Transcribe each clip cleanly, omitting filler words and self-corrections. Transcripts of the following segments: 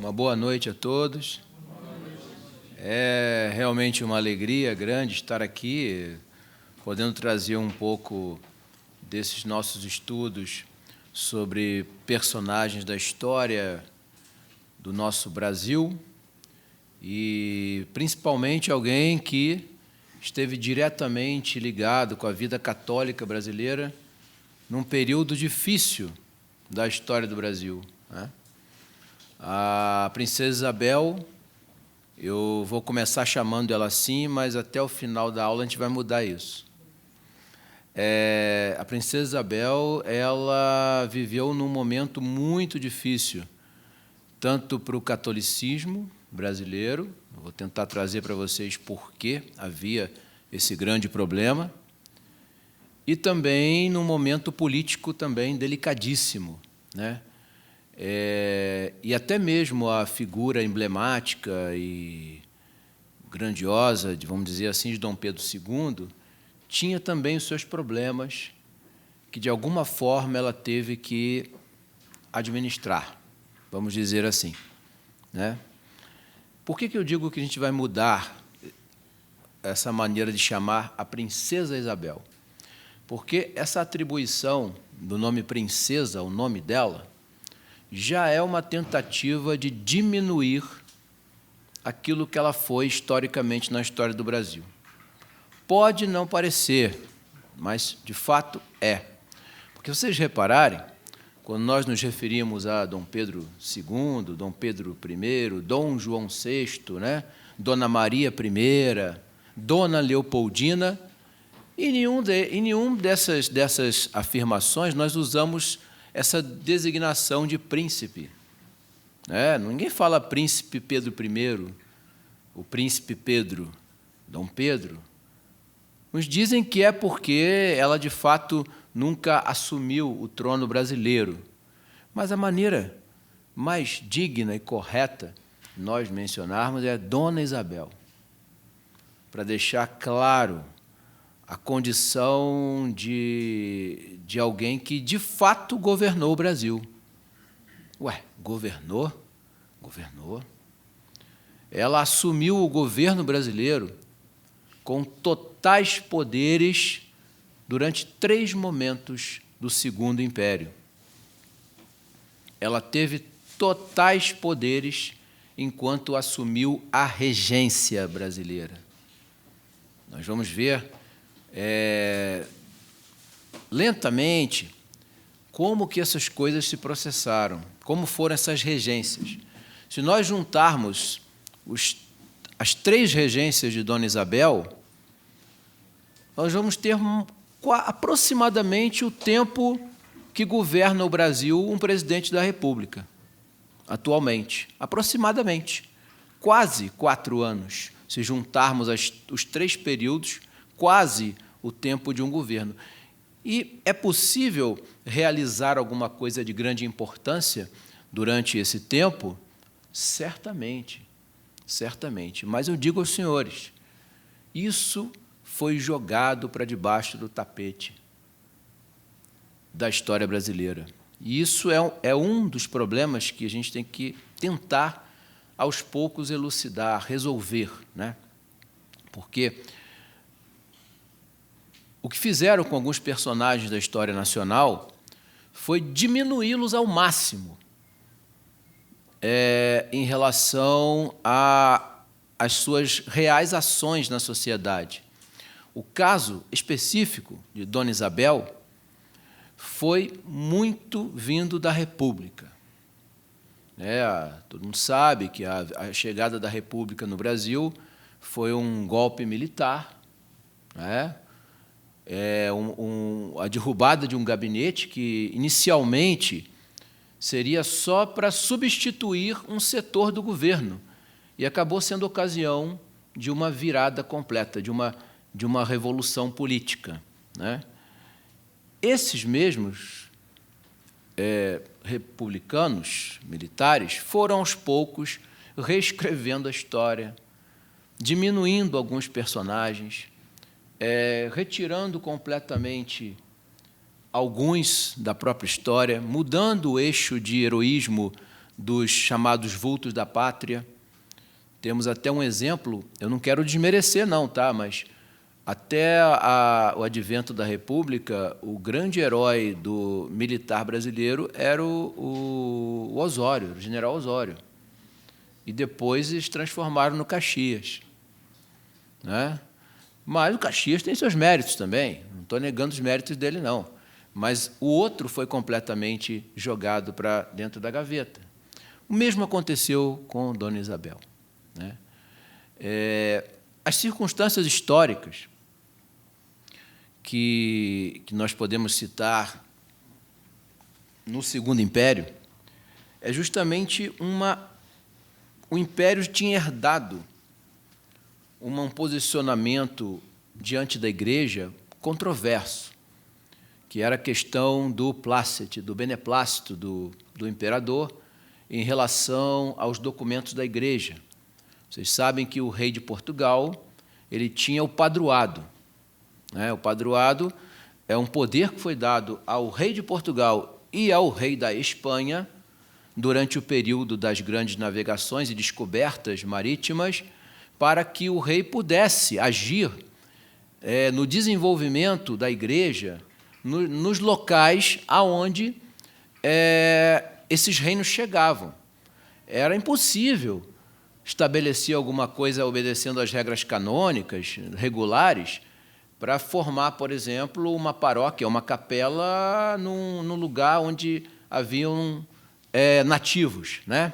Uma boa noite a todos. É realmente uma alegria grande estar aqui, podendo trazer um pouco desses nossos estudos sobre personagens da história do nosso Brasil e, principalmente, alguém que esteve diretamente ligado com a vida católica brasileira num período difícil da história do Brasil, né? A princesa Isabel, eu vou começar chamando ela assim, mas até o final da aula a gente vai mudar isso. A princesa Isabel, ela viveu num momento muito difícil, tanto para o catolicismo brasileiro, eu vou tentar trazer para vocês por que havia esse grande problema, e também num momento político também delicadíssimo, né? E até mesmo a figura emblemática e grandiosa, vamos dizer assim, de Dom Pedro II, tinha também os seus problemas que, de alguma forma, ela teve que administrar, vamos dizer assim, né? Por que eu digo que a gente vai mudar essa maneira de chamar a princesa Isabel? Porque essa atribuição do nome princesa, o nome dela, já é uma tentativa de diminuir aquilo que ela foi historicamente na história do Brasil. Pode não parecer, mas, de fato, é. Porque, se vocês repararem, quando nós nos referimos a Dom Pedro II, Dom Pedro I, Dom João VI, né? Dona Maria I, Dona Leopoldina, em nenhum dessas afirmações nós usamos essa designação de príncipe. Ninguém fala príncipe Pedro I, o príncipe Pedro, Dom Pedro. Uns dizem que é porque ela, de fato, nunca assumiu o trono brasileiro. Mas a maneira mais digna e correta de nós mencionarmos é Dona Isabel, para deixar claro a condição de alguém que, de fato, governou o Brasil. Governou? Governou. Ela assumiu o governo brasileiro com totais poderes durante 3 momentos do Segundo Império. Ela teve totais poderes enquanto assumiu a regência brasileira. Nós vamos ver lentamente como que essas coisas se processaram, como foram essas regências. Se nós juntarmos as 3 regências de Dona Isabel, nós vamos ter aproximadamente o tempo que governa o Brasil um presidente da República, atualmente. Aproximadamente. Quase 4 anos. Se juntarmos os 3 períodos, quase o tempo de um governo. E é possível realizar alguma coisa de grande importância durante esse tempo? Certamente, certamente. Mas eu digo aos senhores, isso foi jogado para debaixo do tapete da história brasileira. E isso é um dos problemas que a gente tem que tentar, aos poucos, elucidar, resolver, né? Porque o que fizeram com alguns personagens da história nacional foi diminuí-los ao máximo em relação às suas reais ações na sociedade. O caso específico de Dona Isabel foi muito vindo da República. Todo mundo sabe que a chegada da República no Brasil foi um golpe militar, né? A derrubada de um gabinete que, inicialmente, seria só para substituir um setor do governo, e acabou sendo ocasião de uma virada completa, de uma revolução política, né? Esses mesmos republicanos militares foram, aos poucos, reescrevendo a história, diminuindo alguns personagens, retirando completamente alguns da própria história, mudando o eixo de heroísmo dos chamados vultos da pátria. Temos até um exemplo, eu não quero desmerecer, não, tá? Mas até o advento da República, o grande herói do militar brasileiro era o Osório, o general Osório. E depois eles transformaram no Caxias, né? Mas o Caxias tem seus méritos também, não estou negando os méritos dele, não. Mas o outro foi completamente jogado para dentro da gaveta. O mesmo aconteceu com Dona Isabel, né? As circunstâncias históricas que nós podemos citar no Segundo Império é justamente o Império tinha herdado um posicionamento diante da Igreja controverso, que era a questão do placet, do beneplácito do imperador em relação aos documentos da Igreja. Vocês sabem que o rei de Portugal ele tinha o padroado, né? O padroado é um poder que foi dado ao rei de Portugal e ao rei da Espanha durante o período das grandes navegações e descobertas marítimas, para que o rei pudesse agir no desenvolvimento da Igreja nos locais aonde esses reinos chegavam. Era impossível estabelecer alguma coisa obedecendo às regras canônicas, regulares, para formar, por exemplo, uma paróquia, uma capela num lugar onde haviam nativos, né?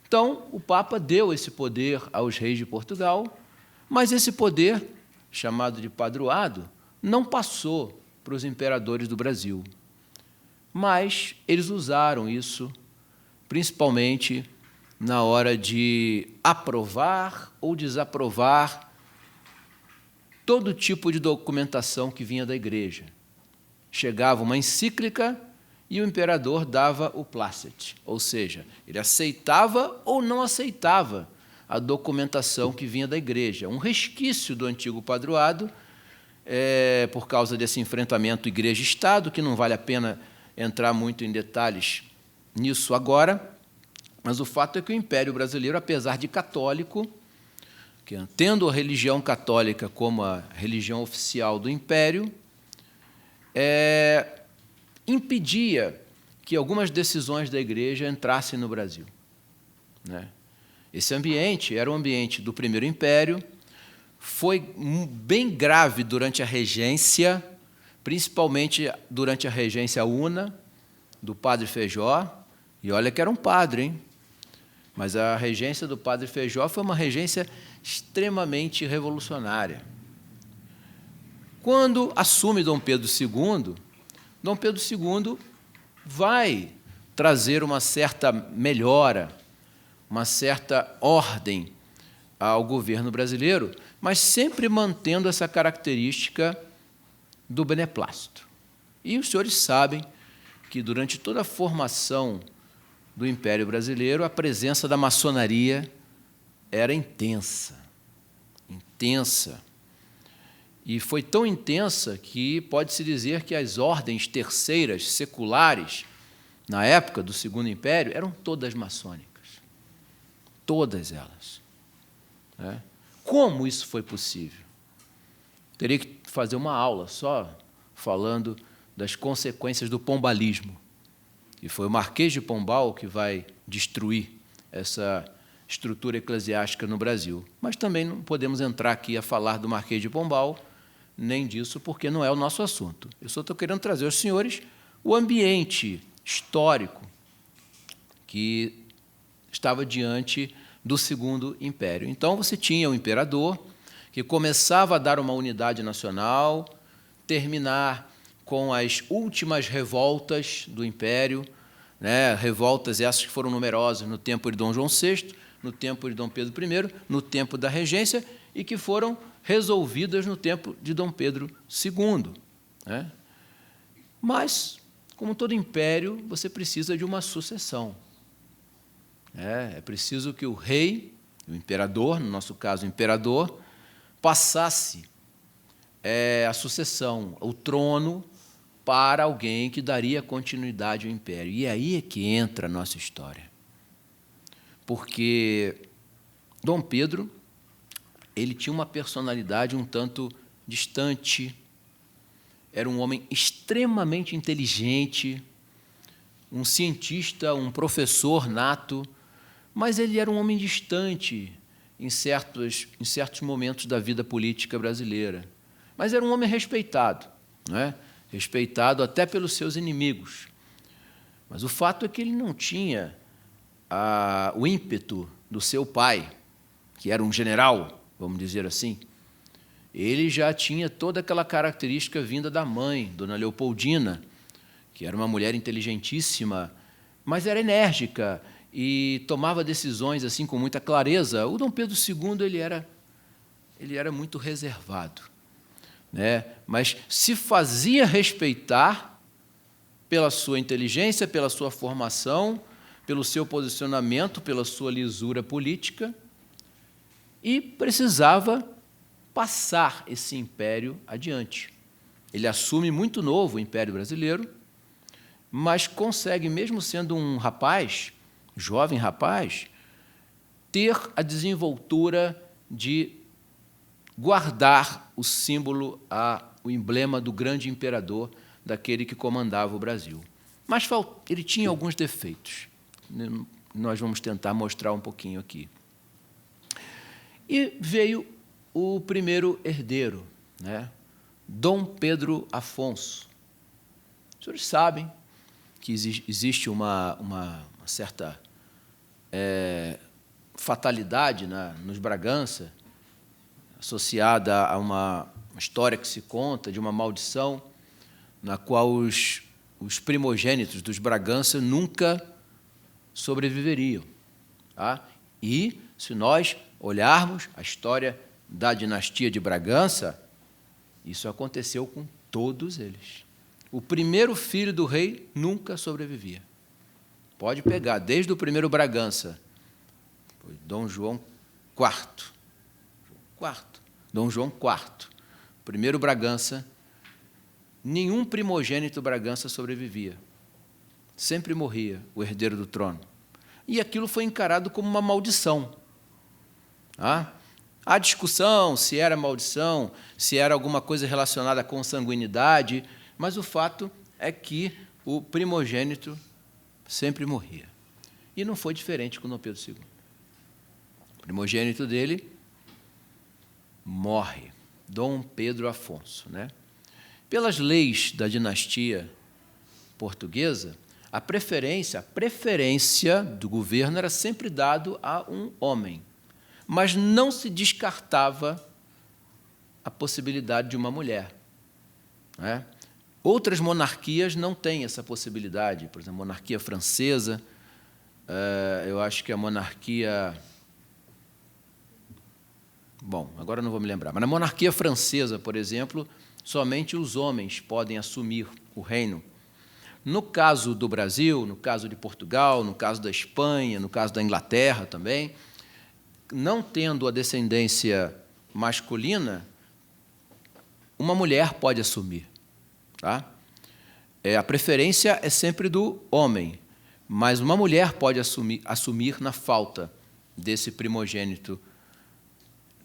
Então, o Papa deu esse poder aos reis de Portugal, mas esse poder, chamado de padroado, não passou para os imperadores do Brasil. Mas eles usaram isso, principalmente na hora de aprovar ou desaprovar todo tipo de documentação que vinha da Igreja. Chegava uma encíclica e o imperador dava o placet, ou seja, ele aceitava ou não aceitava a documentação que vinha da Igreja. Um resquício do antigo padroado, por causa desse enfrentamento Igreja-Estado, que não vale a pena entrar muito em detalhes nisso agora, mas o fato é que o Império Brasileiro, apesar de católico, tendo a religião católica como a religião oficial do Império, impedia que algumas decisões da Igreja entrassem no Brasil, né? Esse ambiente era o ambiente do Primeiro Império, foi bem grave durante a regência, principalmente durante a regência una, do padre Feijó, e olha que era um padre, hein? Mas a regência do padre Feijó foi uma regência extremamente revolucionária. Quando assume Dom Pedro II, Dom Pedro II vai trazer uma certa melhora, uma certa ordem ao governo brasileiro, mas sempre mantendo essa característica do beneplácito. E os senhores sabem que, durante toda a formação do Império Brasileiro, a presença da maçonaria era intensa, intensa. E foi tão intensa que pode-se dizer que as ordens terceiras, seculares, na época do Segundo Império, eram todas maçônicas. Todas elas, né? Como isso foi possível? Teria que fazer uma aula só falando das consequências do pombalismo. E foi o Marquês de Pombal que vai destruir essa estrutura eclesiástica no Brasil. Mas também não podemos entrar aqui a falar do Marquês de Pombal, nem disso, porque não é o nosso assunto. Eu só estou querendo trazer aos senhores o ambiente histórico que estava diante do Segundo Império. Então, você tinha o imperador, que começava a dar uma unidade nacional, terminar com as últimas revoltas do Império, né? Revoltas essas que foram numerosas no tempo de Dom João VI, no tempo de Dom Pedro I, no tempo da regência, e que foram resolvidas no tempo de Dom Pedro II, né? Mas, como todo império, você precisa de uma sucessão. É preciso que o rei, o imperador, no nosso caso o imperador, passasse a sucessão, o trono, para alguém que daria continuidade ao império. E aí é que entra a nossa história. porque Dom Pedro ele tinha uma personalidade um tanto distante, era um homem extremamente inteligente, um cientista, um professor nato, mas ele era um homem distante em certos momentos da vida política brasileira. Mas era um homem respeitado, né? Respeitado até pelos seus inimigos. Mas o fato é que ele não tinha o ímpeto do seu pai, que era um general, vamos dizer assim. Ele já tinha toda aquela característica vinda da mãe, Dona Leopoldina, que era uma mulher inteligentíssima, mas era enérgica e tomava decisões assim com muita clareza. O Dom Pedro II ele era muito reservado, né? Mas se fazia respeitar pela sua inteligência, pela sua formação, pelo seu posicionamento, pela sua lisura política, e precisava passar esse império adiante. Ele assume muito novo o Império Brasileiro, mas consegue, mesmo sendo um rapaz, jovem rapaz, ter a desenvoltura de guardar o símbolo, o emblema do grande imperador, daquele que comandava o Brasil. Mas ele tinha alguns defeitos. Nós vamos tentar mostrar um pouquinho aqui. E veio o primeiro herdeiro, né? Dom Pedro Afonso. Os senhores sabem que existe uma certa fatalidade nos Bragança, associada a uma história que se conta de uma maldição, na qual os primogênitos dos Bragança nunca sobreviveriam. Tá? E, se nós olharmos a história da dinastia de Bragança, isso aconteceu com todos eles. O primeiro filho do rei nunca sobrevivia. Pode pegar, desde o primeiro Bragança, foi Dom João IV. Dom João IV. Primeiro Bragança, nenhum primogênito Bragança sobrevivia. Sempre morria o herdeiro do trono. E aquilo foi encarado como uma maldição. Há discussão se era maldição, se era alguma coisa relacionada à consanguinidade, mas o fato é que o primogênito sempre morria. E não foi diferente com Dom Pedro II. O primogênito dele morre, Dom Pedro Afonso, né? Pelas leis da dinastia portuguesa, a preferência do governo era sempre dado a um homem, mas não se descartava a possibilidade de uma mulher, né? Outras monarquias não têm essa possibilidade. Por exemplo, a monarquia francesa, eu acho que a monarquia... Bom, agora não vou me lembrar, mas na monarquia francesa, por exemplo, somente os homens podem assumir o reino. No caso do Brasil, no caso de Portugal, no caso da Espanha, no caso da Inglaterra também, não tendo a descendência masculina, uma mulher pode assumir. Tá? A preferência é sempre do homem, mas uma mulher pode assumir na falta desse primogênito,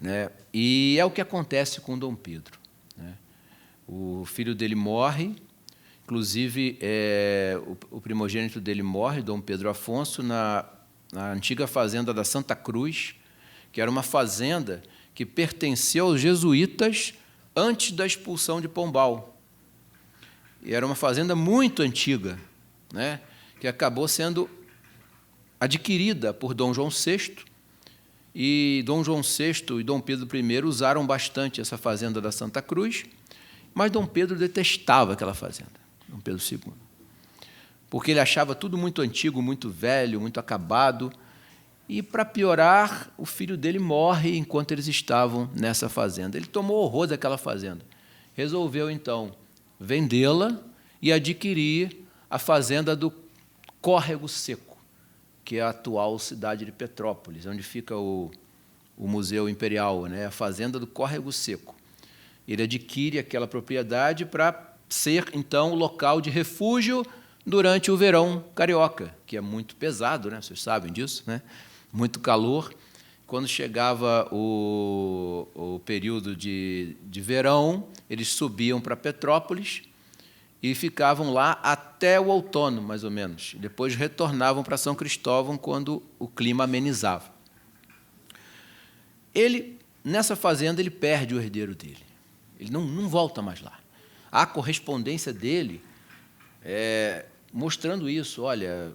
né? E é o que acontece com Dom Pedro, né? O filho dele morre, inclusive o primogênito dele morre, Dom Pedro Afonso, na antiga fazenda da Santa Cruz, que era uma fazenda que pertenceu aos jesuítas antes da expulsão de Pombal. E era uma fazenda muito antiga, né, que acabou sendo adquirida por Dom João VI, e Dom João VI e Dom Pedro I usaram bastante essa fazenda da Santa Cruz, mas Dom Pedro detestava aquela fazenda, Dom Pedro II, porque ele achava tudo muito antigo, muito velho, muito acabado, e, para piorar, o filho dele morre enquanto eles estavam nessa fazenda. Ele tomou horror daquela fazenda. Resolveu, então, vendê-la e adquirir a fazenda do Córrego Seco, que é a atual cidade de Petrópolis, onde fica o Museu Imperial, né? A fazenda do Córrego Seco. Ele adquire aquela propriedade para ser, então, o local de refúgio durante o verão carioca, que é muito pesado, né? Vocês sabem disso, né? muito calor. Quando chegava o período de verão, eles subiam para Petrópolis e ficavam lá até o outono, mais ou menos. Depois retornavam para São Cristóvão quando o clima amenizava. Nessa fazenda, ele perde o herdeiro dele. Ele não volta mais lá. Há correspondência dele mostrando isso. Olha,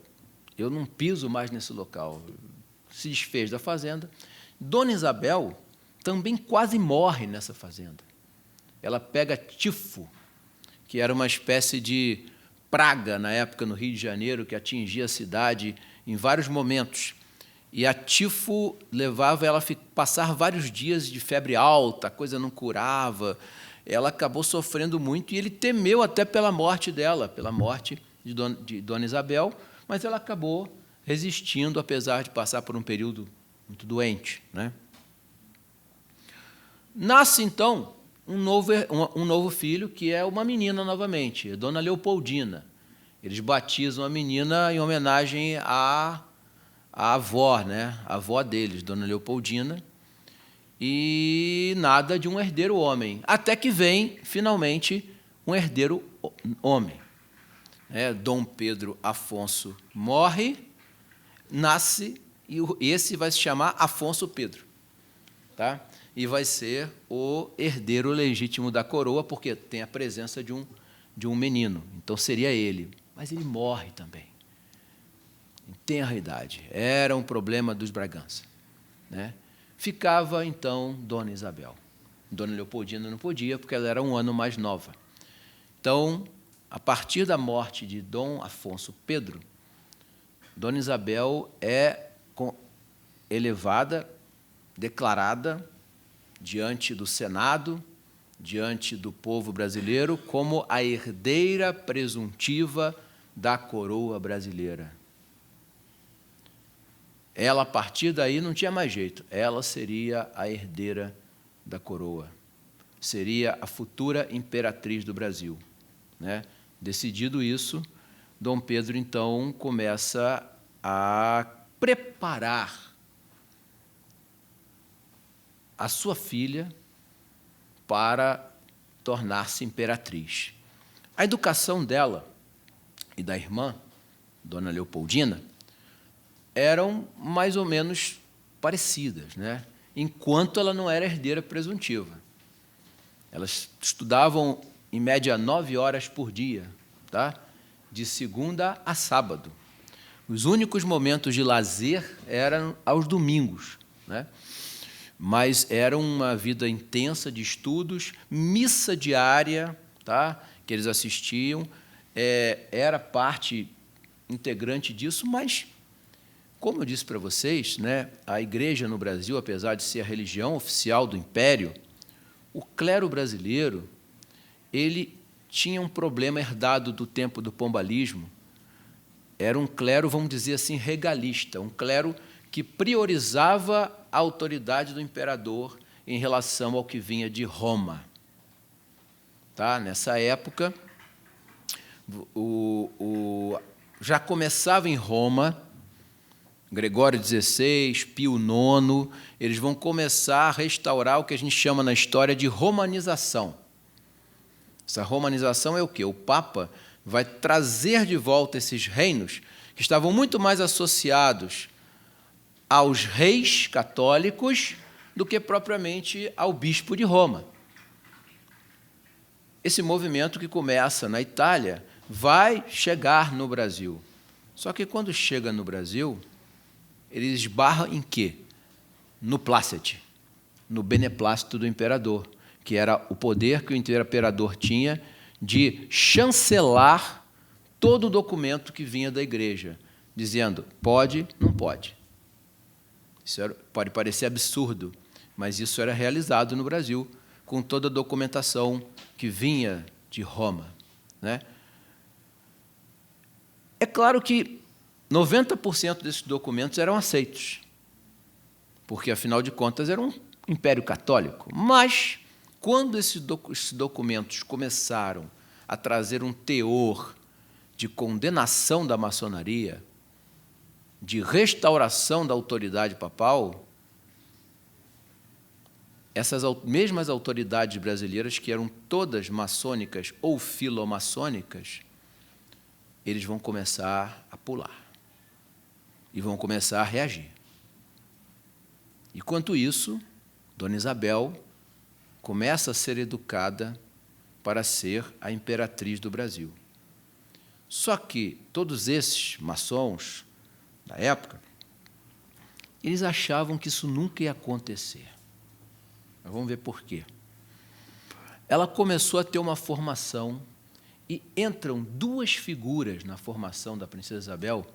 eu não piso mais nesse local. Se desfez da fazenda. Dona Isabel também quase morre nessa fazenda. Ela pega tifo, que era uma espécie de praga na época no Rio de Janeiro, que atingia a cidade em vários momentos. E a tifo levava ela a passar vários dias de febre alta, a coisa não curava. Ela acabou sofrendo muito e ele temeu até pela morte dela, pela morte de Dona Isabel, mas ela acabou resistindo, apesar de passar por um período muito doente, né? Nasce, então, um novo filho, que é uma menina novamente, Dona Leopoldina. Eles batizam a menina em homenagem à avó, né? A avó deles, Dona Leopoldina, e nada de um herdeiro homem, até que vem, finalmente, um herdeiro homem. Dom Pedro Afonso morre, nasce, e esse vai se chamar Afonso Pedro, tá? E vai ser o herdeiro legítimo da coroa, porque tem a presença de um menino, então seria ele. Mas ele morre também, em tenra idade. Era um problema dos Bragança, né? Ficava, então, Dona Isabel. Dona Leopoldina não podia, porque ela era um ano mais nova. Então, a partir da morte de Dom Afonso Pedro, Dona Isabel é elevada, declarada diante do Senado, diante do povo brasileiro, como a herdeira presuntiva da coroa brasileira. Ela, a partir daí, não tinha mais jeito. Ela seria a herdeira da coroa. Seria a futura imperatriz do Brasil, né? Decidido isso, Dom Pedro, então, começa a preparar a sua filha para tornar-se imperatriz. A educação dela e da irmã, Dona Leopoldina, eram mais ou menos parecidas, né? Enquanto ela não era herdeira presuntiva. Elas estudavam, em média, 9 horas por dia, tá? De segunda a sábado. Os únicos momentos de lazer eram aos domingos, né? Mas era uma vida intensa de estudos, missa diária, tá? Que eles assistiam, era parte integrante disso, mas, como eu disse para vocês, né, a Igreja no Brasil, apesar de ser a religião oficial do Império, o clero brasileiro, ele tinha um problema herdado do tempo do pombalismo. Era um clero, vamos dizer assim, regalista, um clero que priorizava a autoridade do imperador em relação ao que vinha de Roma. Tá? Nessa época, já começava em Roma, Gregório XVI, Pio IX, eles vão começar a restaurar o que a gente chama na história de romanização. Essa romanização é o quê? O Papa vai trazer de volta esses reinos que estavam muito mais associados aos reis católicos do que propriamente ao bispo de Roma. Esse movimento que começa na Itália vai chegar no Brasil. Só que quando chega no Brasil, ele esbarra em quê? No Placet, no beneplácito do imperador, que era o poder que o imperador tinha de chancelar todo o documento que vinha da igreja, dizendo, pode, não pode. Isso pode parecer absurdo, mas isso era realizado no Brasil, com toda a documentação que vinha de Roma, né? É claro que 90% desses documentos eram aceitos, porque, afinal de contas, era um império católico. Mas, quando esses documentos começaram a trazer um teor de condenação da maçonaria, de restauração da autoridade papal, essas mesmas autoridades brasileiras, que eram todas maçônicas ou filomaçônicas, eles vão começar a pular e vão começar a reagir. Enquanto isso, Dona Isabel começa a ser educada para ser a imperatriz do Brasil. Só que todos esses maçons da época, eles achavam que isso nunca ia acontecer. Mas vamos ver por quê. Ela começou a ter uma formação e entram duas figuras na formação da princesa Isabel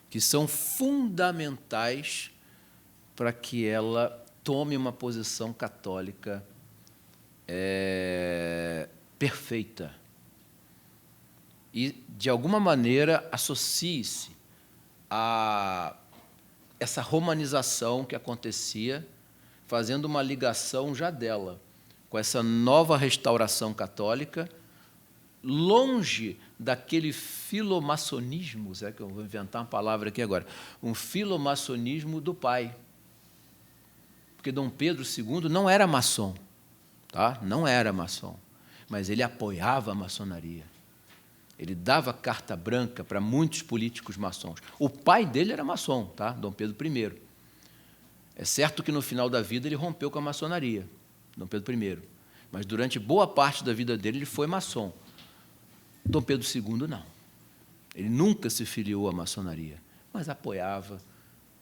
que são fundamentais para que ela tome uma posição católica perfeita. E, de alguma maneira, associe-se a essa romanização que acontecia, fazendo uma ligação já dela com essa nova restauração católica, longe daquele filomaçonismo, será que eu vou inventar uma palavra aqui agora? Um filomaçonismo do pai. Porque Dom Pedro II não era maçom, tá? Não era maçom, mas ele apoiava a maçonaria. Ele dava carta branca para muitos políticos maçons. O pai dele era maçom, tá? Dom Pedro I. É certo que no final da vida ele rompeu com a maçonaria, Dom Pedro I. Mas durante boa parte da vida dele ele foi maçom. Dom Pedro II não. Ele nunca se filiou à maçonaria, mas apoiava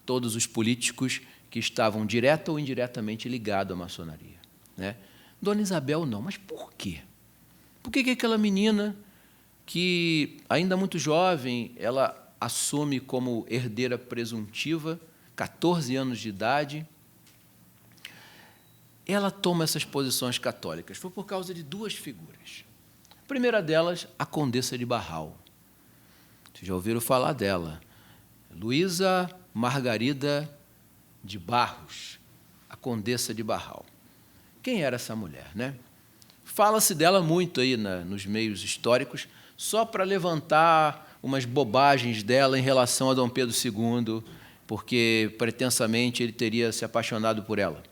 todos os políticos que estavam direta ou indiretamente ligados à maçonaria, né? Dona Isabel não. Mas por quê? Por que aquela menina que, ainda muito jovem, ela assume como herdeira presuntiva, 14 anos de idade, ela toma essas posições católicas? Foi por causa de duas figuras. A primeira delas, a Condessa de Barral. Vocês já ouviram falar dela? Luísa Margarida de Barros, a Condessa de Barral. Quem era essa mulher, né? Fala-se dela muito aí nos meios históricos, só para levantar umas bobagens dela em relação a Dom Pedro II, porque, pretensamente, ele teria se apaixonado por ela.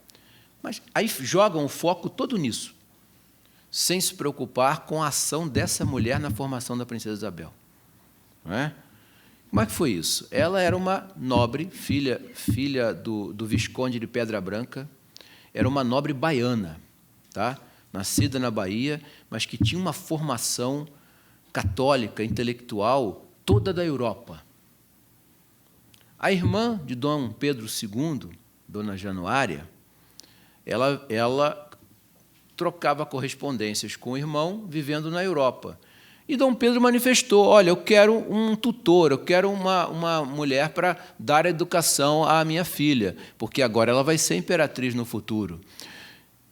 Mas aí jogam o foco todo nisso, sem se preocupar com a ação dessa mulher na formação da princesa Isabel. Não é? Como é que foi isso? Ela era uma nobre, filha do Visconde de Pedra Branca, era uma nobre baiana, tá? Nascida na Bahia, mas que tinha uma formação católica, intelectual, toda da Europa. A irmã de Dom Pedro II, Dona Januária, ela trocava correspondências com o irmão, vivendo na Europa. E Dom Pedro manifestou: olha, eu quero um tutor, eu quero uma mulher para dar educação à minha filha, porque agora ela vai ser imperatriz no futuro.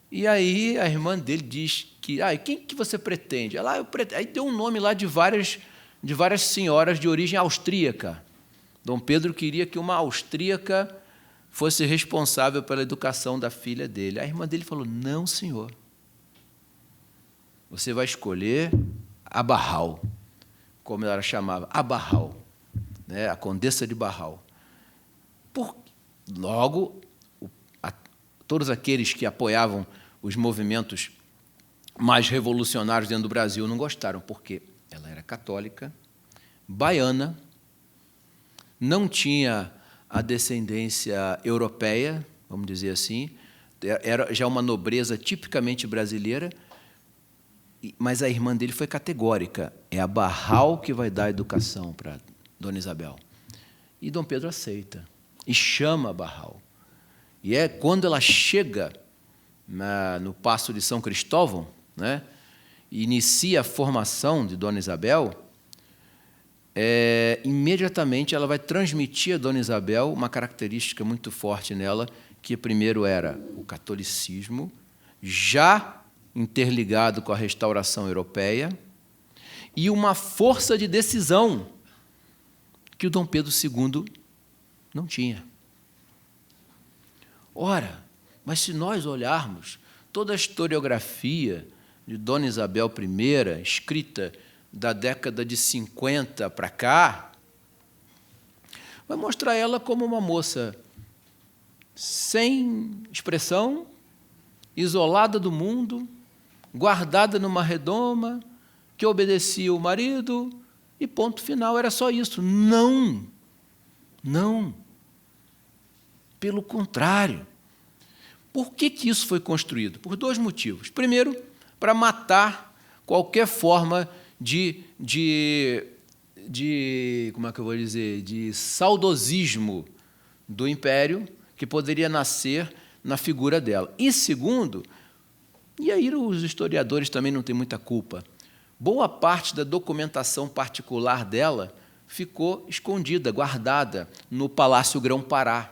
E aí a irmã dele diz que, quem que você pretende? Aí deu um nome lá de várias senhoras de origem austríaca. Dom Pedro queria que uma austríaca fosse responsável pela educação da filha dele. A irmã dele falou: não, senhor. Você vai escolher a Barral, como ela chamava, a Barral, né? A Condessa de Barral. Logo, todos aqueles que apoiavam os movimentos mais revolucionários dentro do Brasil não gostaram, porque ela era católica, baiana, não tinha a descendência europeia, vamos dizer assim, era já uma nobreza tipicamente brasileira, mas a irmã dele foi categórica: é a Barral que vai dar educação para Dona Isabel. E Dom Pedro aceita e chama a Barral. E é quando ela chega no Paço de São Cristóvão, né, e inicia a formação de Dona Isabel, imediatamente ela vai transmitir a Dona Isabel uma característica muito forte nela, que primeiro era o catolicismo, já interligado com a restauração europeia, e uma força de decisão que o Dom Pedro II não tinha. Ora, mas se nós olharmos toda a historiografia de Dona Isabel I, escrita da década de 50 para cá, vai mostrar ela como uma moça sem expressão, isolada do mundo, guardada numa redoma, que obedecia o marido, e ponto final, era só isso. Não, não. Pelo contrário. Por que isso foi construído? Por dois motivos. Primeiro, para matar qualquer forma como é que eu vou dizer, de saudosismo do império que poderia nascer na figura dela. E segundo, e aí os historiadores também não têm muita culpa, boa parte da documentação particular dela ficou escondida, guardada no Palácio Grão-Pará,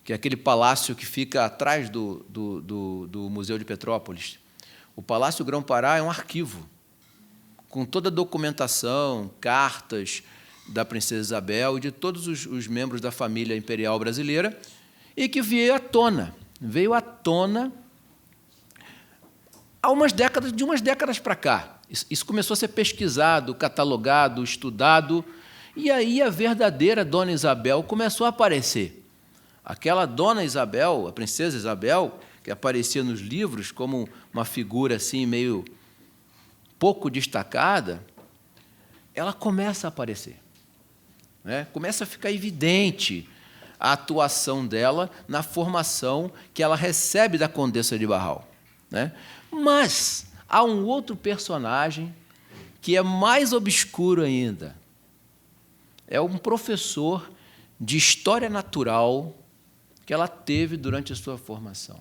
que é aquele palácio que fica atrás do Museu de Petrópolis. O Palácio Grão-Pará é um arquivo, com toda a documentação, cartas da princesa Isabel e de todos os membros da família imperial brasileira, e que veio à tona há de umas décadas para cá. Isso começou a ser pesquisado, catalogado, estudado, e aí a verdadeira Dona Isabel começou a aparecer. Aquela Dona Isabel, a princesa Isabel, que aparecia nos livros como uma figura assim meio pouco destacada, ela começa a aparecer, né? Começa a ficar evidente a atuação dela na formação que ela recebe da Condessa de Barral, né? Mas há um outro personagem que é mais obscuro ainda. É um professor de História Natural que ela teve durante a sua formação.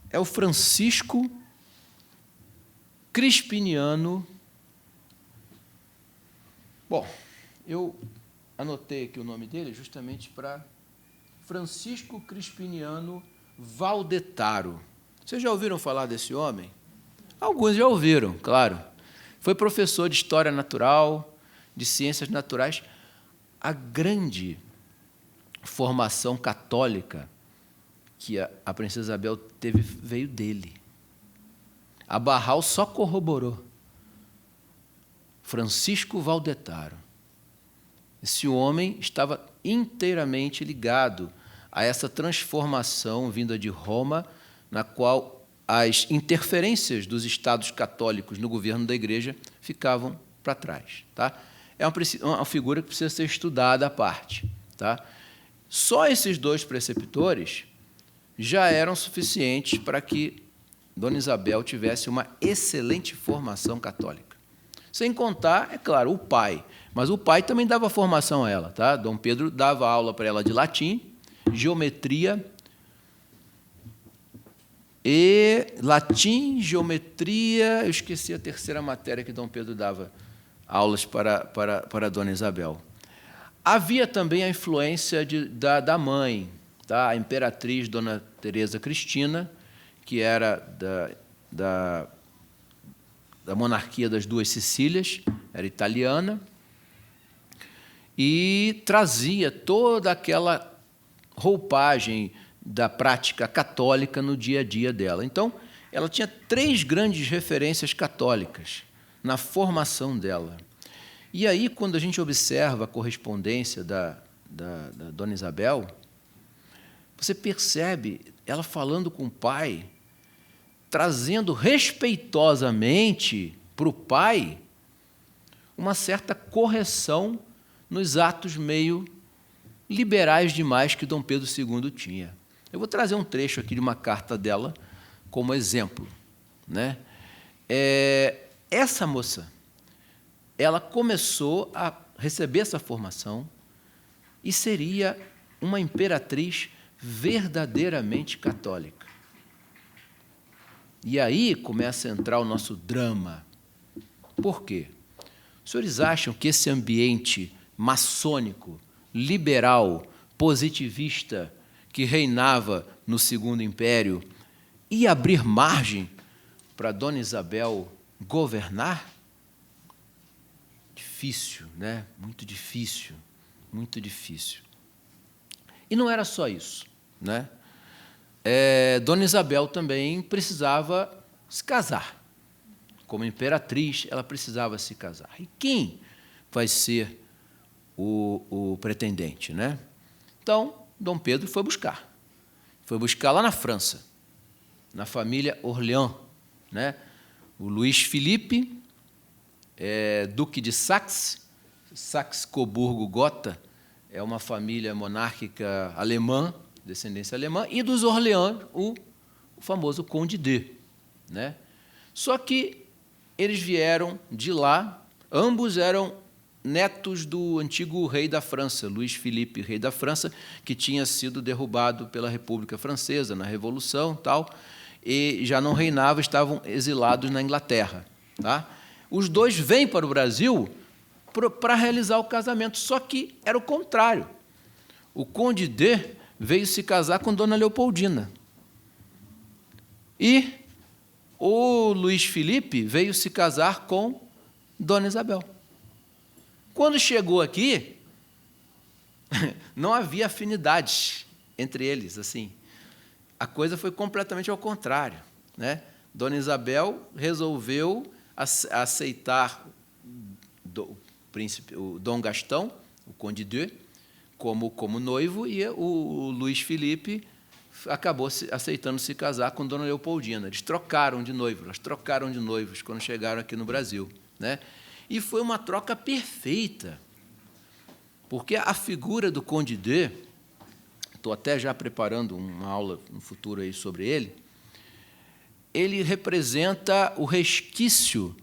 É o Francisco Crispiniano. Bom, eu anotei aqui o nome dele justamente para Francisco Crispiniano Valdetaro. Vocês já ouviram falar desse homem? Alguns já ouviram, claro. Foi professor de História Natural, de Ciências Naturais. A grande formação católica que a princesa Isabel teve veio dele. A Barral só corroborou. Francisco Valdetaro. Esse homem estava inteiramente ligado a essa transformação vinda de Roma, na qual as interferências dos estados católicos no governo da Igreja ficavam para trás. Tá? É uma figura que precisa ser estudada à parte. Tá? Só esses dois preceptores já eram suficientes para que Dona Isabel tivesse uma excelente formação católica. Sem contar, é claro, o pai. Mas o pai também dava formação a ela. Tá? Dom Pedro dava aula para ela de latim, geometria, eu esqueci a terceira matéria que Dom Pedro dava aulas para Dona Isabel. Havia também a influência da mãe, tá? A imperatriz Dona Teresa Cristina, que era da monarquia das Duas Sicílias, era italiana, e trazia toda aquela roupagem da prática católica no dia a dia dela. Então, ela tinha 3 grandes referências católicas na formação dela. E aí, quando a gente observa a correspondência da Dona Isabel, você percebe ela falando com o pai, trazendo respeitosamente para o pai uma certa correção nos atos meio liberais demais que Dom Pedro II tinha. Eu vou trazer um trecho aqui de uma carta dela como exemplo, né? Essa moça, ela começou a receber essa formação e seria uma imperatriz verdadeiramente católica. E aí começa a entrar o nosso drama. Por quê? Os senhores acham que esse ambiente maçônico, liberal, positivista, que reinava no Segundo Império, ia abrir margem para Dona Isabel governar? Difícil, né? Muito difícil, muito difícil. E não era só isso, né? Dona Isabel também precisava se casar. Como imperatriz, ela precisava se casar. E quem vai ser o pretendente, né? Então, Dom Pedro foi buscar lá na França, na família Orleans, né? O Luís Felipe, duque de Saxe-Coburgo-Gotha, é uma família monárquica alemã, descendência alemã, e dos Orleans, o famoso Conde D, né? Só que eles vieram de lá, ambos eram netos do antigo rei da França, Luís Felipe, rei da França, que tinha sido derrubado pela República Francesa na Revolução, tal, e já não reinava, estavam exilados na Inglaterra. Tá? Os dois vêm para o Brasil para realizar o casamento, só que era o contrário. O Conde D veio se casar com Dona Leopoldina. E o Luís Felipe veio se casar com Dona Isabel. Quando chegou aqui, não havia afinidades entre eles, assim. A coisa foi completamente ao contrário, né? Dona Isabel resolveu aceitar o príncipe, o Dom Gastão, o Conde D, como noivo, e o Luís Felipe acabou aceitando se casar com Dona Leopoldina. Eles trocaram de noivo, elas trocaram de noivos quando chegaram aqui no Brasil, né? E foi uma troca perfeita, porque a figura do Conde D, estou até já preparando uma aula no futuro aí sobre ele representa o resquício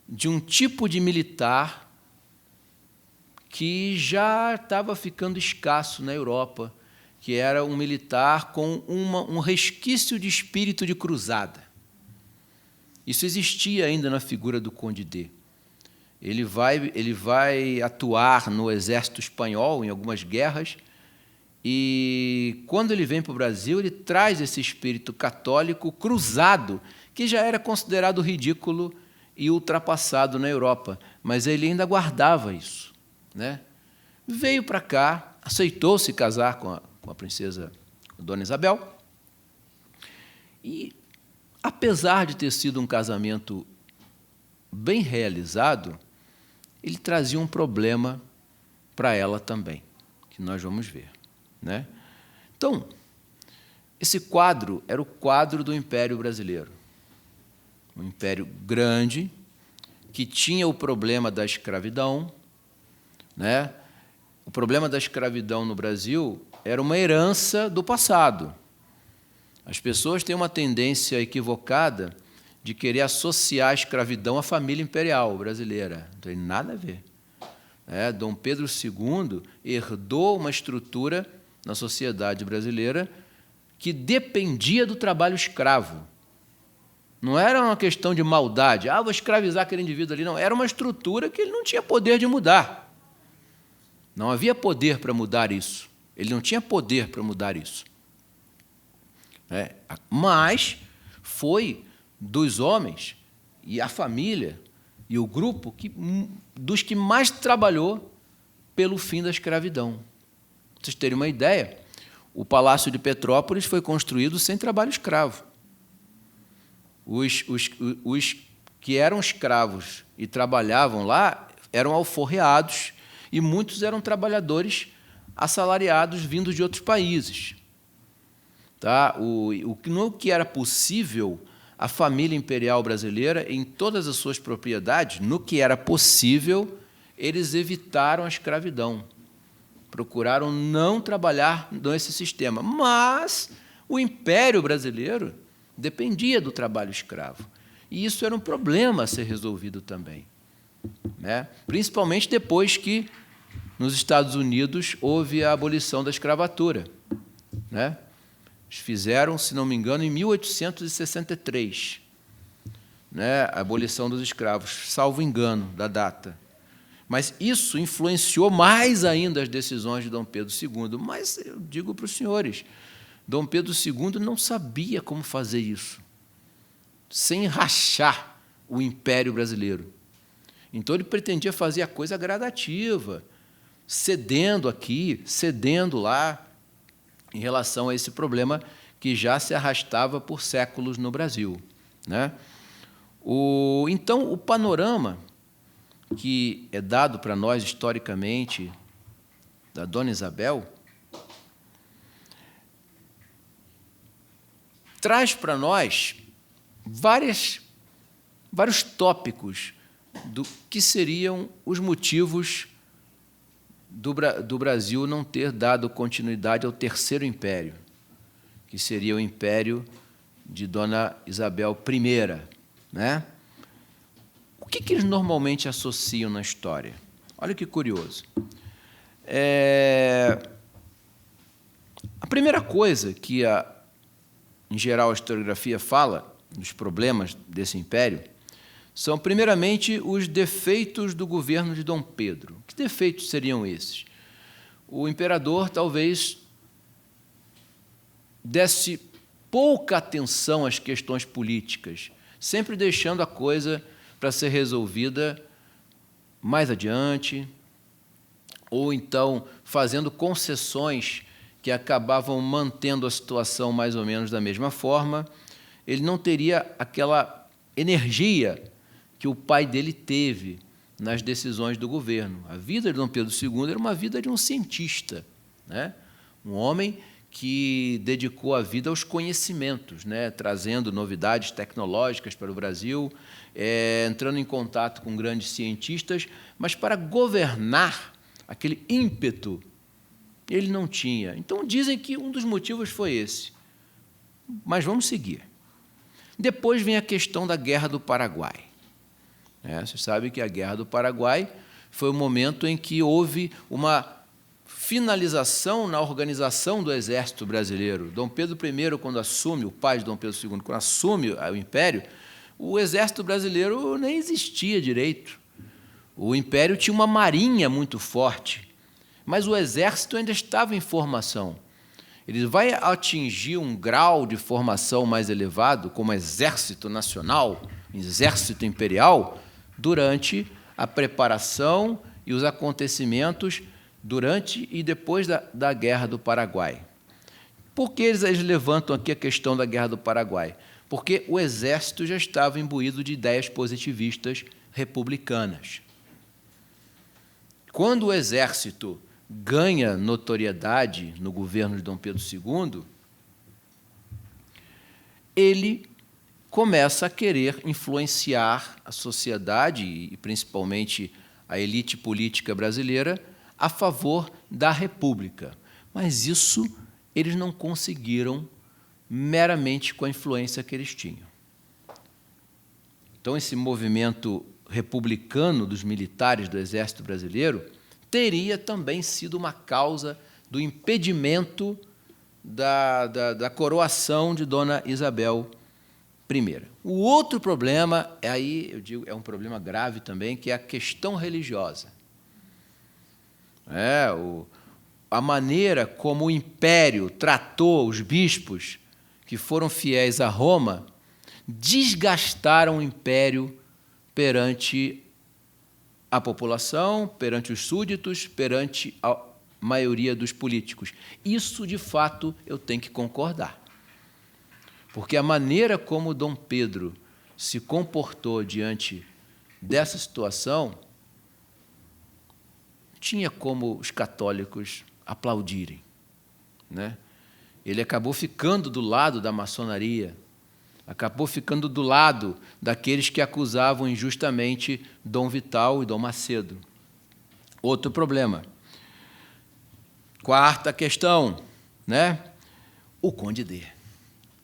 de um tipo de militar que já estava ficando escasso na Europa, que era um militar com um resquício de espírito de cruzada. Isso existia ainda na figura do Conde D. Ele vai atuar no exército espanhol em algumas guerras, e, quando ele vem para o Brasil, ele traz esse espírito católico cruzado, que já era considerado ridículo e ultrapassado na Europa, mas ele ainda guardava isso, né? Veio para cá, aceitou se casar com a princesa Dona Isabel, e, apesar de ter sido um casamento bem realizado, ele trazia um problema para ela também, que nós vamos ver, né? Então, esse quadro era o quadro do Império Brasileiro. Um império grande, que tinha o problema da escravidão, né? O problema da escravidão no Brasil era uma herança do passado. As pessoas têm uma tendência equivocada de querer associar a escravidão à família imperial brasileira. Não tem nada a ver. Dom Pedro II herdou uma estrutura na sociedade brasileira que dependia do trabalho escravo. Não era uma questão de maldade, vou escravizar aquele indivíduo ali, não. Era uma estrutura que ele não tinha poder de mudar. Não havia poder para mudar isso. Ele não tinha poder para mudar isso. Mas foi dos homens e a família e o grupo dos que mais trabalhou pelo fim da escravidão. Para vocês terem uma ideia, o Palácio de Petrópolis foi construído sem trabalho escravo. Os que eram escravos e trabalhavam lá eram alforreados, e muitos eram trabalhadores assalariados vindos de outros países. Tá? No que era possível, a família imperial brasileira, em todas as suas propriedades, no que era possível, eles evitaram a escravidão. Procuraram não trabalhar nesse sistema. Mas o Império Brasileiro dependia do trabalho escravo. E isso era um problema a ser resolvido também, né? Principalmente depois que, nos Estados Unidos, houve a abolição da escravatura, né? Eles fizeram, se não me engano, em 1863, né, a abolição dos escravos, salvo engano da data. Mas isso influenciou mais ainda as decisões de Dom Pedro II. Mas eu digo para os senhores, Dom Pedro II não sabia como fazer isso, sem rachar o Império Brasileiro. Então, ele pretendia fazer a coisa gradativa, cedendo aqui, cedendo lá, em relação a esse problema que já se arrastava por séculos no Brasil, né? Então, o panorama que é dado para nós historicamente da Dona Isabel, traz para nós vários tópicos do que seriam os motivos do Brasil não ter dado continuidade ao Terceiro Império, que seria o Império de Dona Isabel I, né? O que eles normalmente associam na história? Olha que curioso. A primeira coisa que, em geral, a historiografia fala dos problemas desse império são, primeiramente, os defeitos do governo de Dom Pedro. Que defeitos seriam esses? O imperador talvez desse pouca atenção às questões políticas, sempre deixando a coisa para ser resolvida mais adiante, ou então fazendo concessões que acabavam mantendo a situação mais ou menos da mesma forma. Ele não teria aquela energia que o pai dele teve nas decisões do governo. A vida de Dom Pedro II era uma vida de um cientista, né? Um homem que dedicou a vida aos conhecimentos, né? Trazendo novidades tecnológicas para o Brasil, entrando em contato com grandes cientistas, mas para governar, aquele ímpeto, ele não tinha. Então, dizem que um dos motivos foi esse. Mas vamos seguir. Depois vem a questão da Guerra do Paraguai. Você sabe que a Guerra do Paraguai foi o momento em que houve uma finalização na organização do Exército brasileiro. Dom Pedro I, quando assume, o pai de Dom Pedro II, quando assume o Império, o Exército brasileiro nem existia direito. O Império tinha uma marinha muito forte, mas o Exército ainda estava em formação. Ele vai atingir um grau de formação mais elevado, como Exército Nacional, Exército Imperial, durante a preparação e os acontecimentos durante e depois da Guerra do Paraguai. Por que eles levantam aqui a questão da Guerra do Paraguai? Porque o Exército já estava imbuído de ideias positivistas republicanas. Quando o Exército ganha notoriedade no governo de Dom Pedro II, ele começa a querer influenciar a sociedade e, principalmente, a elite política brasileira a favor da República. Mas isso eles não conseguiram meramente com a influência que eles tinham. Então, esse movimento republicano dos militares do Exército Brasileiro teria também sido uma causa do impedimento da coroação de Dona Isabel I. O outro problema, aí eu digo, é um problema grave também, que é a questão religiosa. A maneira como o Império tratou os bispos que foram fiéis a Roma desgastaram o Império perante a população, perante os súditos, perante a maioria dos políticos. Isso, de fato, eu tenho que concordar. Porque a maneira como Dom Pedro se comportou diante dessa situação tinha como os católicos aplaudirem, né? Ele acabou ficando do lado da maçonaria, acabou ficando do lado daqueles que acusavam injustamente Dom Vital e Dom Macedo. Outro problema. Quarta questão, né? O Conde D.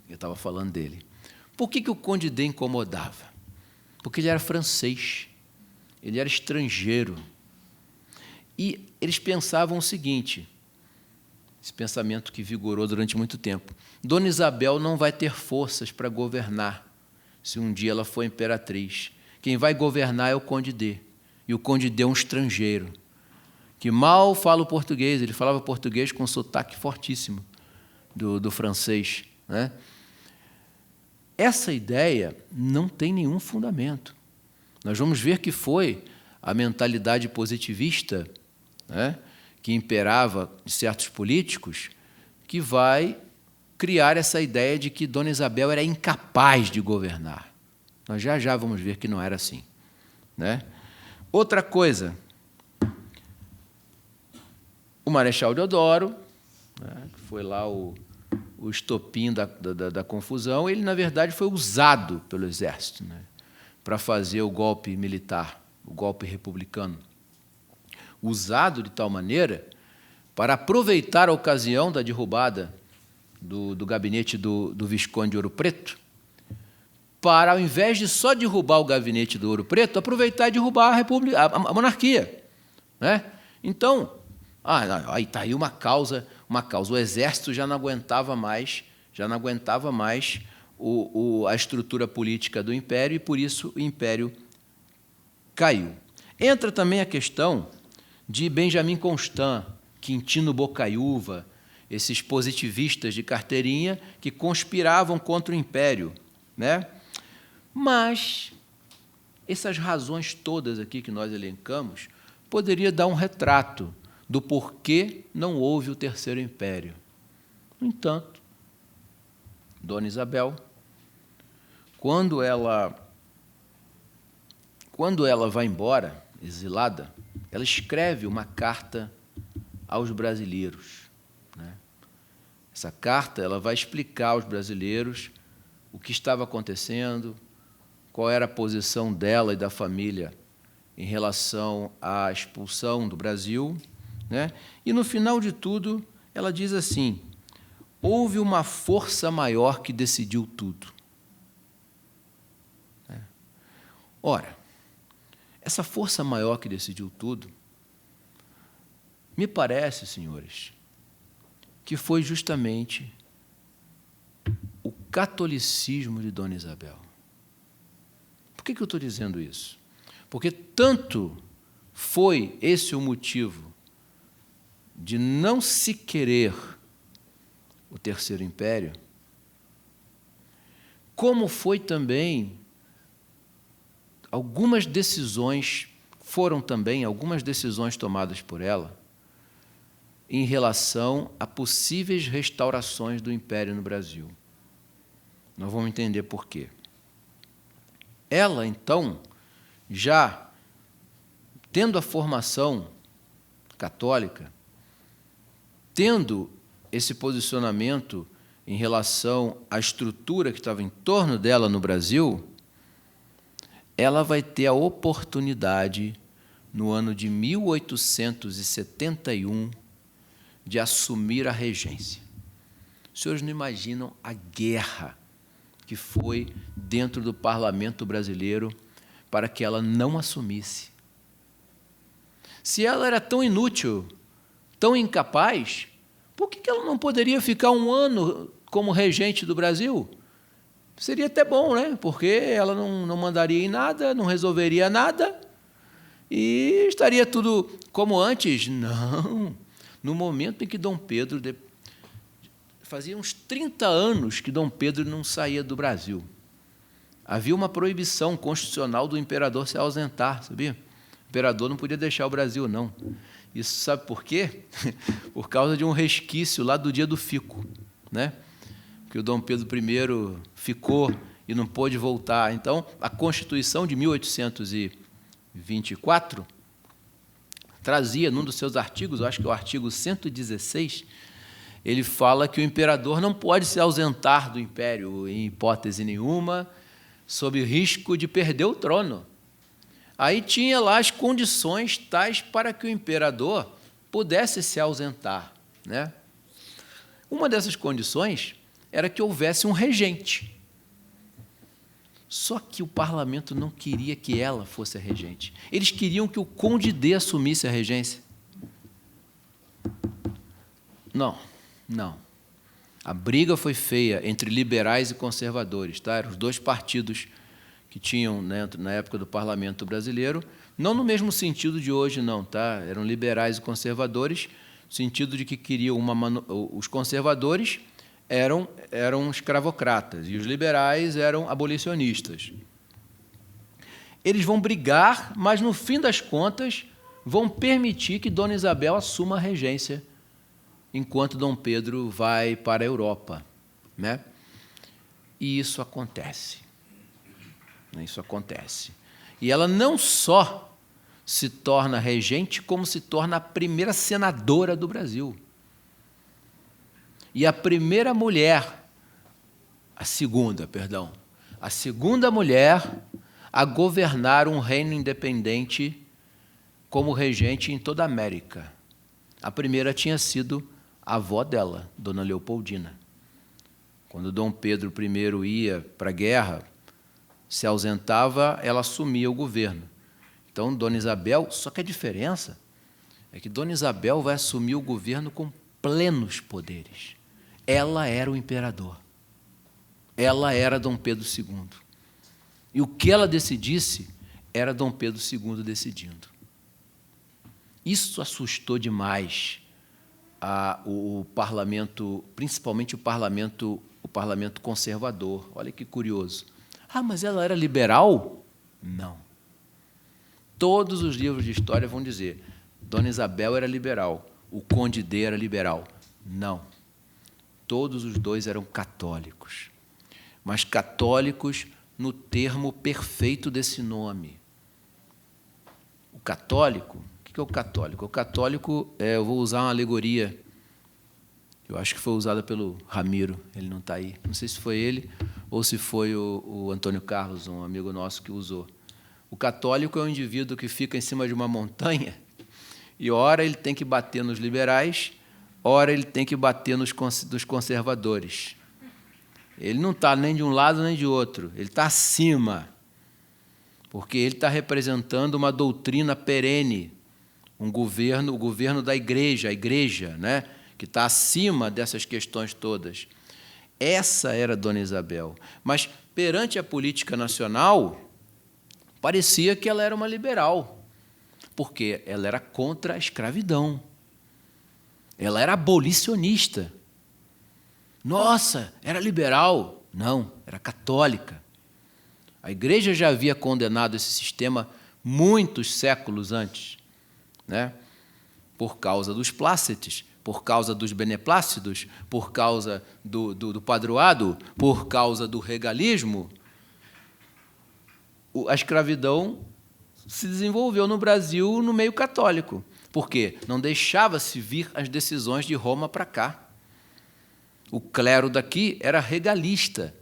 Eu estava falando dele. Por que o Conde D incomodava? Porque ele era francês, ele era estrangeiro. E eles pensavam o seguinte, esse pensamento que vigorou durante muito tempo: Dona Isabel não vai ter forças para governar se um dia ela for imperatriz. Quem vai governar é o Conde D. E o Conde D é um estrangeiro, que mal fala o português. Ele falava português com sotaque fortíssimo do francês, né? Essa ideia não tem nenhum fundamento. Nós vamos ver que foi a mentalidade positivista, né, que imperava de certos políticos, que vai criar essa ideia de que Dona Isabel era incapaz de governar. Nós já vamos ver que não era assim, né? Outra coisa, Marechal Deodoro, né, que foi lá o estopim da confusão, ele, na verdade, foi usado pelo Exército, né, para fazer o golpe militar, o golpe republicano. Usado de tal maneira para aproveitar a ocasião da derrubada do gabinete do Visconde de Ouro Preto, para, ao invés de só derrubar o gabinete do Ouro Preto, aproveitar e derrubar a monarquia, né? Então, aí está aí uma causa. O Exército já não aguentava mais a estrutura política do Império, e, por isso, o Império caiu. Entra também a questão de Benjamin Constant, Quintino Bocaiúva, esses positivistas de carteirinha que conspiravam contra o Império, né? Mas essas razões todas aqui que nós elencamos poderia dar um retrato do porquê não houve o Terceiro Império. No entanto, Dona Isabel, quando ela vai embora, exilada, ela escreve uma carta aos brasileiros, né? Essa carta ela vai explicar aos brasileiros o que estava acontecendo, qual era a posição dela e da família em relação à expulsão do Brasil, né? E, no final de tudo, ela diz assim: houve uma força maior que decidiu tudo. Ora, essa força maior que decidiu tudo, me parece, senhores, que foi justamente o catolicismo de Dona Isabel. Por que eu estou dizendo isso? Porque tanto foi esse o motivo de não se querer o Terceiro Império, como foi também algumas decisões tomadas por ela em relação a possíveis restaurações do Império no Brasil. Nós vamos entender por quê. Ela, então, já tendo a formação católica, tendo esse posicionamento em relação à estrutura que estava em torno dela no Brasil, ela vai ter a oportunidade, no ano de 1871, de assumir a regência. Os senhores não imaginam a guerra que foi dentro do parlamento brasileiro para que ela não assumisse. Se ela era tão inútil, tão incapaz, por que ela não poderia ficar um ano como regente do Brasil? Seria até bom, né? Porque ela não mandaria em nada, não resolveria nada e estaria tudo como antes. Não. No momento em que Dom Pedro... Fazia uns 30 anos que Dom Pedro não saía do Brasil. Havia uma proibição constitucional do imperador se ausentar, sabia? O imperador não podia deixar o Brasil, não. Isso sabe por quê? Por causa de um resquício lá do dia do fico, né? Que o Dom Pedro I ficou e não pôde voltar. Então, a Constituição de 1824 trazia, num dos seus artigos, eu acho que é o artigo 116, ele fala que o imperador não pode se ausentar do império em hipótese nenhuma, sob risco de perder o trono. Aí tinha lá as condições tais para que o imperador pudesse se ausentar, né? Uma dessas condições era que houvesse um regente. Só que o parlamento não queria que ela fosse a regente. Eles queriam que o Conde D assumisse a regência. Não. A briga foi feia entre liberais e conservadores, tá? Eram os dois partidos que tinham, né, na época do parlamento brasileiro, não no mesmo sentido de hoje, não, tá? Eram liberais e conservadores, no sentido de que queriam os conservadores eram escravocratas e os liberais eram abolicionistas. Eles vão brigar, mas, no fim das contas, vão permitir que Dona Isabel assuma a regência enquanto Dom Pedro vai para a Europa, né? E isso acontece. Isso acontece. E ela não só se torna regente como se torna a primeira senadora do Brasil. E a primeira mulher, a segunda mulher a governar um reino independente como regente em toda a América. A primeira tinha sido a avó dela, Dona Leopoldina. Quando Dom Pedro I ia para a guerra, se ausentava, ela assumia o governo. Então, Dona Isabel, só que a diferença é que Dona Isabel vai assumir o governo com plenos poderes. Ela era o imperador. Ela era Dom Pedro II. E o que ela decidisse, era Dom Pedro II decidindo. Isso assustou demais o parlamento, principalmente o parlamento conservador. Olha que curioso. Ah, mas ela era liberal? Não. Todos os livros de história vão dizer, Dona Isabel era liberal, o Conde D era liberal. Não. Todos os dois eram católicos. Mas católicos no termo perfeito desse nome. O católico, o que é o católico? O católico, eu vou usar uma alegoria, eu acho que foi usada pelo Ramiro, ele não está aí, não sei se foi ele ou se foi o Antônio Carlos, um amigo nosso que usou. O católico é um indivíduo que fica em cima de uma montanha e, ora, ele tem que bater nos liberais, ora, ele tem que bater nos conservadores. Ele não está nem de um lado nem de outro, ele está acima, porque ele está representando uma doutrina perene, o governo da igreja, a igreja, né, que está acima dessas questões todas. Essa era Dona Isabel. Mas, perante a política nacional, parecia que ela era uma liberal, porque ela era contra a escravidão. Ela era abolicionista. Nossa, era liberal? Não, era católica. A igreja já havia condenado esse sistema muitos séculos antes, né? Por causa dos plácetes, por causa dos beneplácidos, por causa do padroado, por causa do regalismo. A escravidão se desenvolveu no Brasil no meio católico. Por quê? Não deixava-se vir as decisões de Roma para cá. O clero daqui era regalista,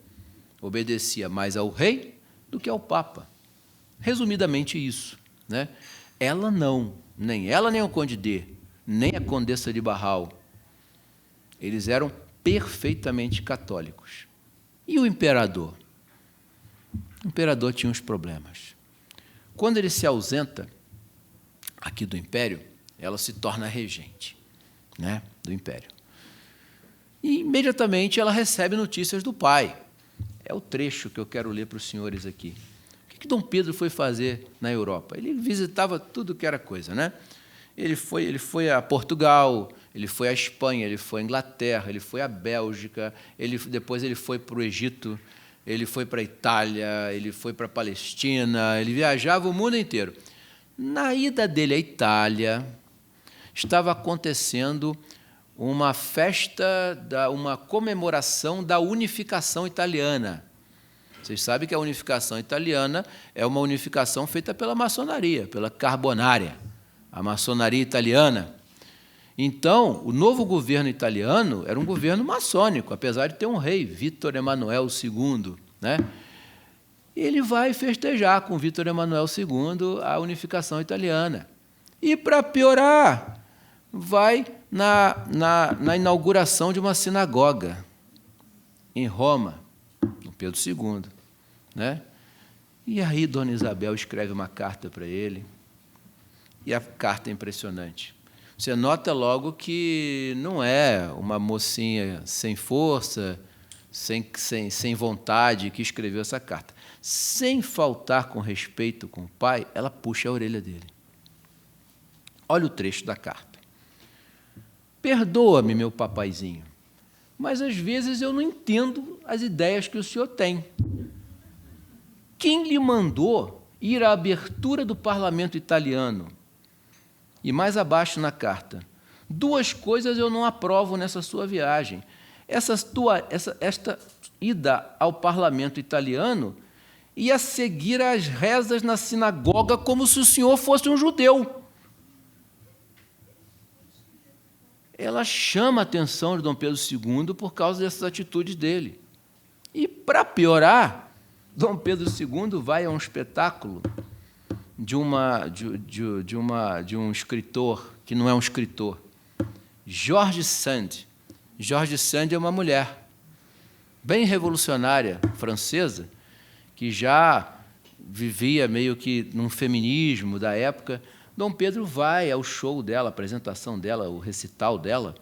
obedecia mais ao rei do que ao papa. Resumidamente isso, né? Ela não, nem ela nem o Conde D, nem a Condessa de Barral. Eles eram perfeitamente católicos. E o imperador? O imperador tinha uns problemas. Quando ele se ausenta aqui do império, ela se torna regente, né, do império. E, imediatamente, ela recebe notícias do pai. É o trecho que eu quero ler para os senhores aqui. O que Dom Pedro foi fazer na Europa? Ele visitava tudo que era coisa, né? Ele foi a Portugal, ele foi à Espanha, ele foi à Inglaterra, ele foi à Bélgica, depois ele foi para o Egito, ele foi para a Itália, ele foi para a Palestina, ele viajava o mundo inteiro. Na ida dele à Itália, estava acontecendo uma festa, uma comemoração da unificação italiana. Vocês sabem que a unificação italiana é uma unificação feita pela maçonaria, pela Carbonária, a maçonaria italiana. Então, o novo governo italiano era um governo maçônico, apesar de ter um rei, Vítor Emanuel II, né? Ele vai festejar com Vítor Emanuel II a unificação italiana. E, para piorar, vai na inauguração de uma sinagoga em Roma, no Pedro II, né? E aí Dona Isabel escreve uma carta para ele, e a carta é impressionante. Você nota logo que não é uma mocinha sem força, sem vontade que escreveu essa carta. Sem faltar com respeito com o pai, ela puxa a orelha dele. Olha o trecho da carta. Perdoa-me, meu papaizinho, mas às vezes eu não entendo as ideias que o senhor tem. Quem lhe mandou ir à abertura do parlamento italiano? E mais abaixo na carta, 2 coisas eu não aprovo nessa sua viagem. Esta ida ao parlamento italiano ia seguir as rezas na sinagoga como se o senhor fosse um judeu. Ela chama a atenção de Dom Pedro II por causa dessas atitudes dele. E, para piorar, Dom Pedro II vai a um espetáculo de um escritor, que não é um escritor, George Sand. George Sand é uma mulher bem revolucionária, francesa, que já vivia meio que num feminismo da época. Dom Pedro vai ao show dela, a apresentação dela, o recital dela.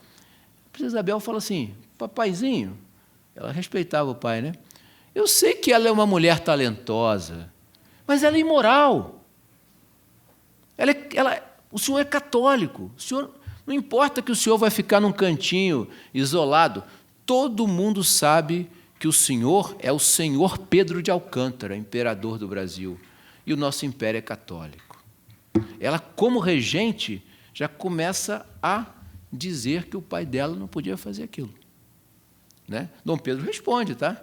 A princesa Isabel fala assim: papaizinho, ela respeitava o pai, né? Eu sei que ela é uma mulher talentosa, mas ela é imoral. O senhor é católico. O senhor, não importa que o senhor vai ficar num cantinho isolado, todo mundo sabe que o senhor é o senhor Pedro de Alcântara, imperador do Brasil, e o nosso império é católico. Ela, como regente, já começa a dizer que o pai dela não podia fazer aquilo. Né? Dom Pedro responde, tá?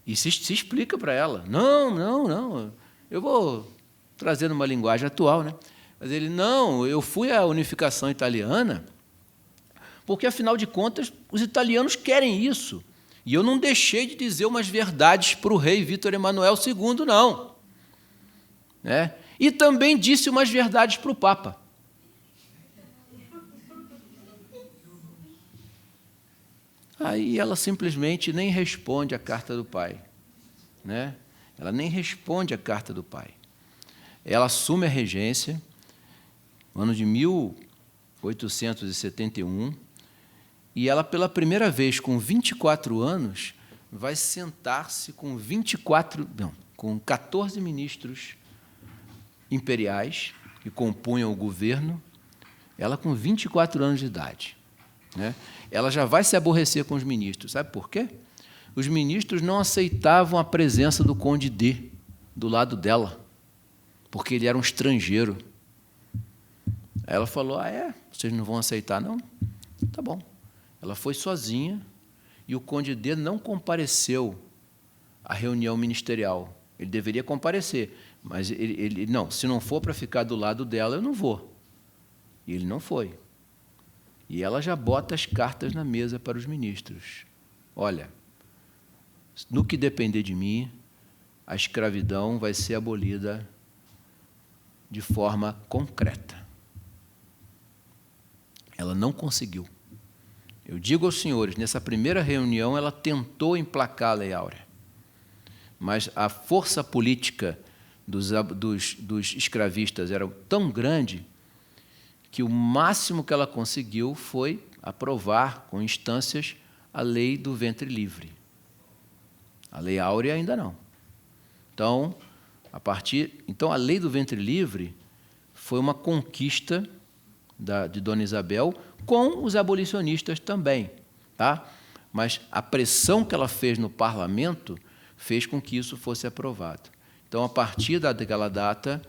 E se explica para ela. Não, eu vou trazer uma linguagem atual, né? Mas ele, não, eu fui à unificação italiana porque, afinal de contas, os italianos querem isso. E eu não deixei de dizer umas verdades para o rei Vítor Emanuel II, não. Né? E também disse umas verdades para o Papa. Aí ela simplesmente nem responde à carta do pai. Né? Ela nem responde à carta do pai. Ela assume a regência no ano de 1871, e ela, pela primeira vez, com 24 anos, vai sentar-se com 14 ministros imperiais que compunham o governo, ela com 24 anos de idade. Né? Ela já vai se aborrecer com os ministros. Sabe por quê? Os ministros não aceitavam a presença do conde D do lado dela, porque ele era um estrangeiro. Aí ela falou: vocês não vão aceitar, não? Tá bom. Ela foi sozinha e o conde D não compareceu à reunião ministerial. Ele deveria comparecer, mas ele não, se não for para ficar do lado dela, eu não vou. E ele não foi. E ela já bota as cartas na mesa para os ministros. Olha, no que depender de mim, a escravidão vai ser abolida de forma concreta. Ela não conseguiu. Eu digo aos senhores, nessa primeira reunião ela tentou emplacar a Lei Áurea, mas a força política dos escravistas era tão grande que o máximo que ela conseguiu foi aprovar, com instâncias, a Lei do Ventre Livre. A Lei Áurea ainda não. Então, a Lei do Ventre Livre foi uma conquista de Dona Isabel, com os abolicionistas também. Tá? Mas a pressão que ela fez no parlamento fez com que isso fosse aprovado. Então, a partir daquela data,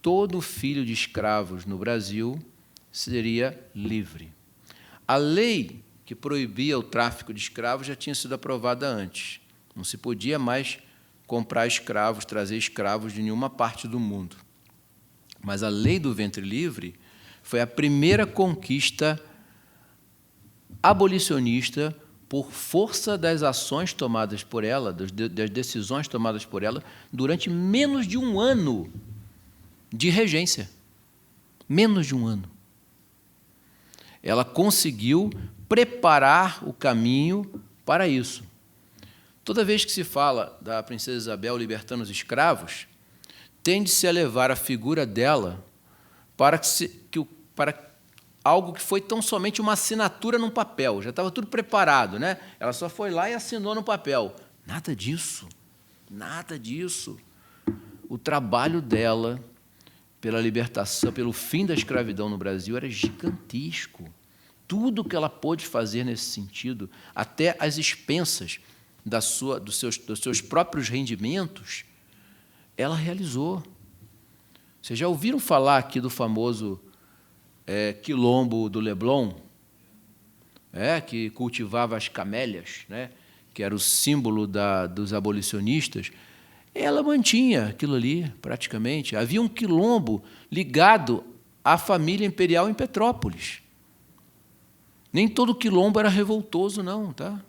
todo filho de escravos no Brasil seria livre. A lei que proibia o tráfico de escravos já tinha sido aprovada antes. Não se podia mais comprar escravos, trazer escravos de nenhuma parte do mundo. Mas a Lei do Ventre Livre foi a primeira conquista abolicionista por força das ações tomadas por ela, das decisões tomadas por ela, durante menos de um ano de regência. Menos de um ano. Ela conseguiu preparar o caminho para isso. Toda vez que se fala da princesa Isabel libertando os escravos, tende-se a levar a figura dela para algo que foi tão somente uma assinatura num papel. Já estava tudo preparado, né? Ela só foi lá e assinou no papel. Nada disso. Nada disso. O trabalho dela pela libertação, pelo fim da escravidão no Brasil, era gigantesco. Tudo que ela pôde fazer nesse sentido, até às expensas dos seus próprios rendimentos, ela realizou. Vocês já ouviram falar aqui do famoso quilombo do Leblon? Que cultivava as camélias, né? Que era o símbolo dos abolicionistas. ela mantinha aquilo ali, praticamente. Havia um quilombo ligado à família imperial em Petrópolis. Nem todo quilombo era revoltoso, não, tá?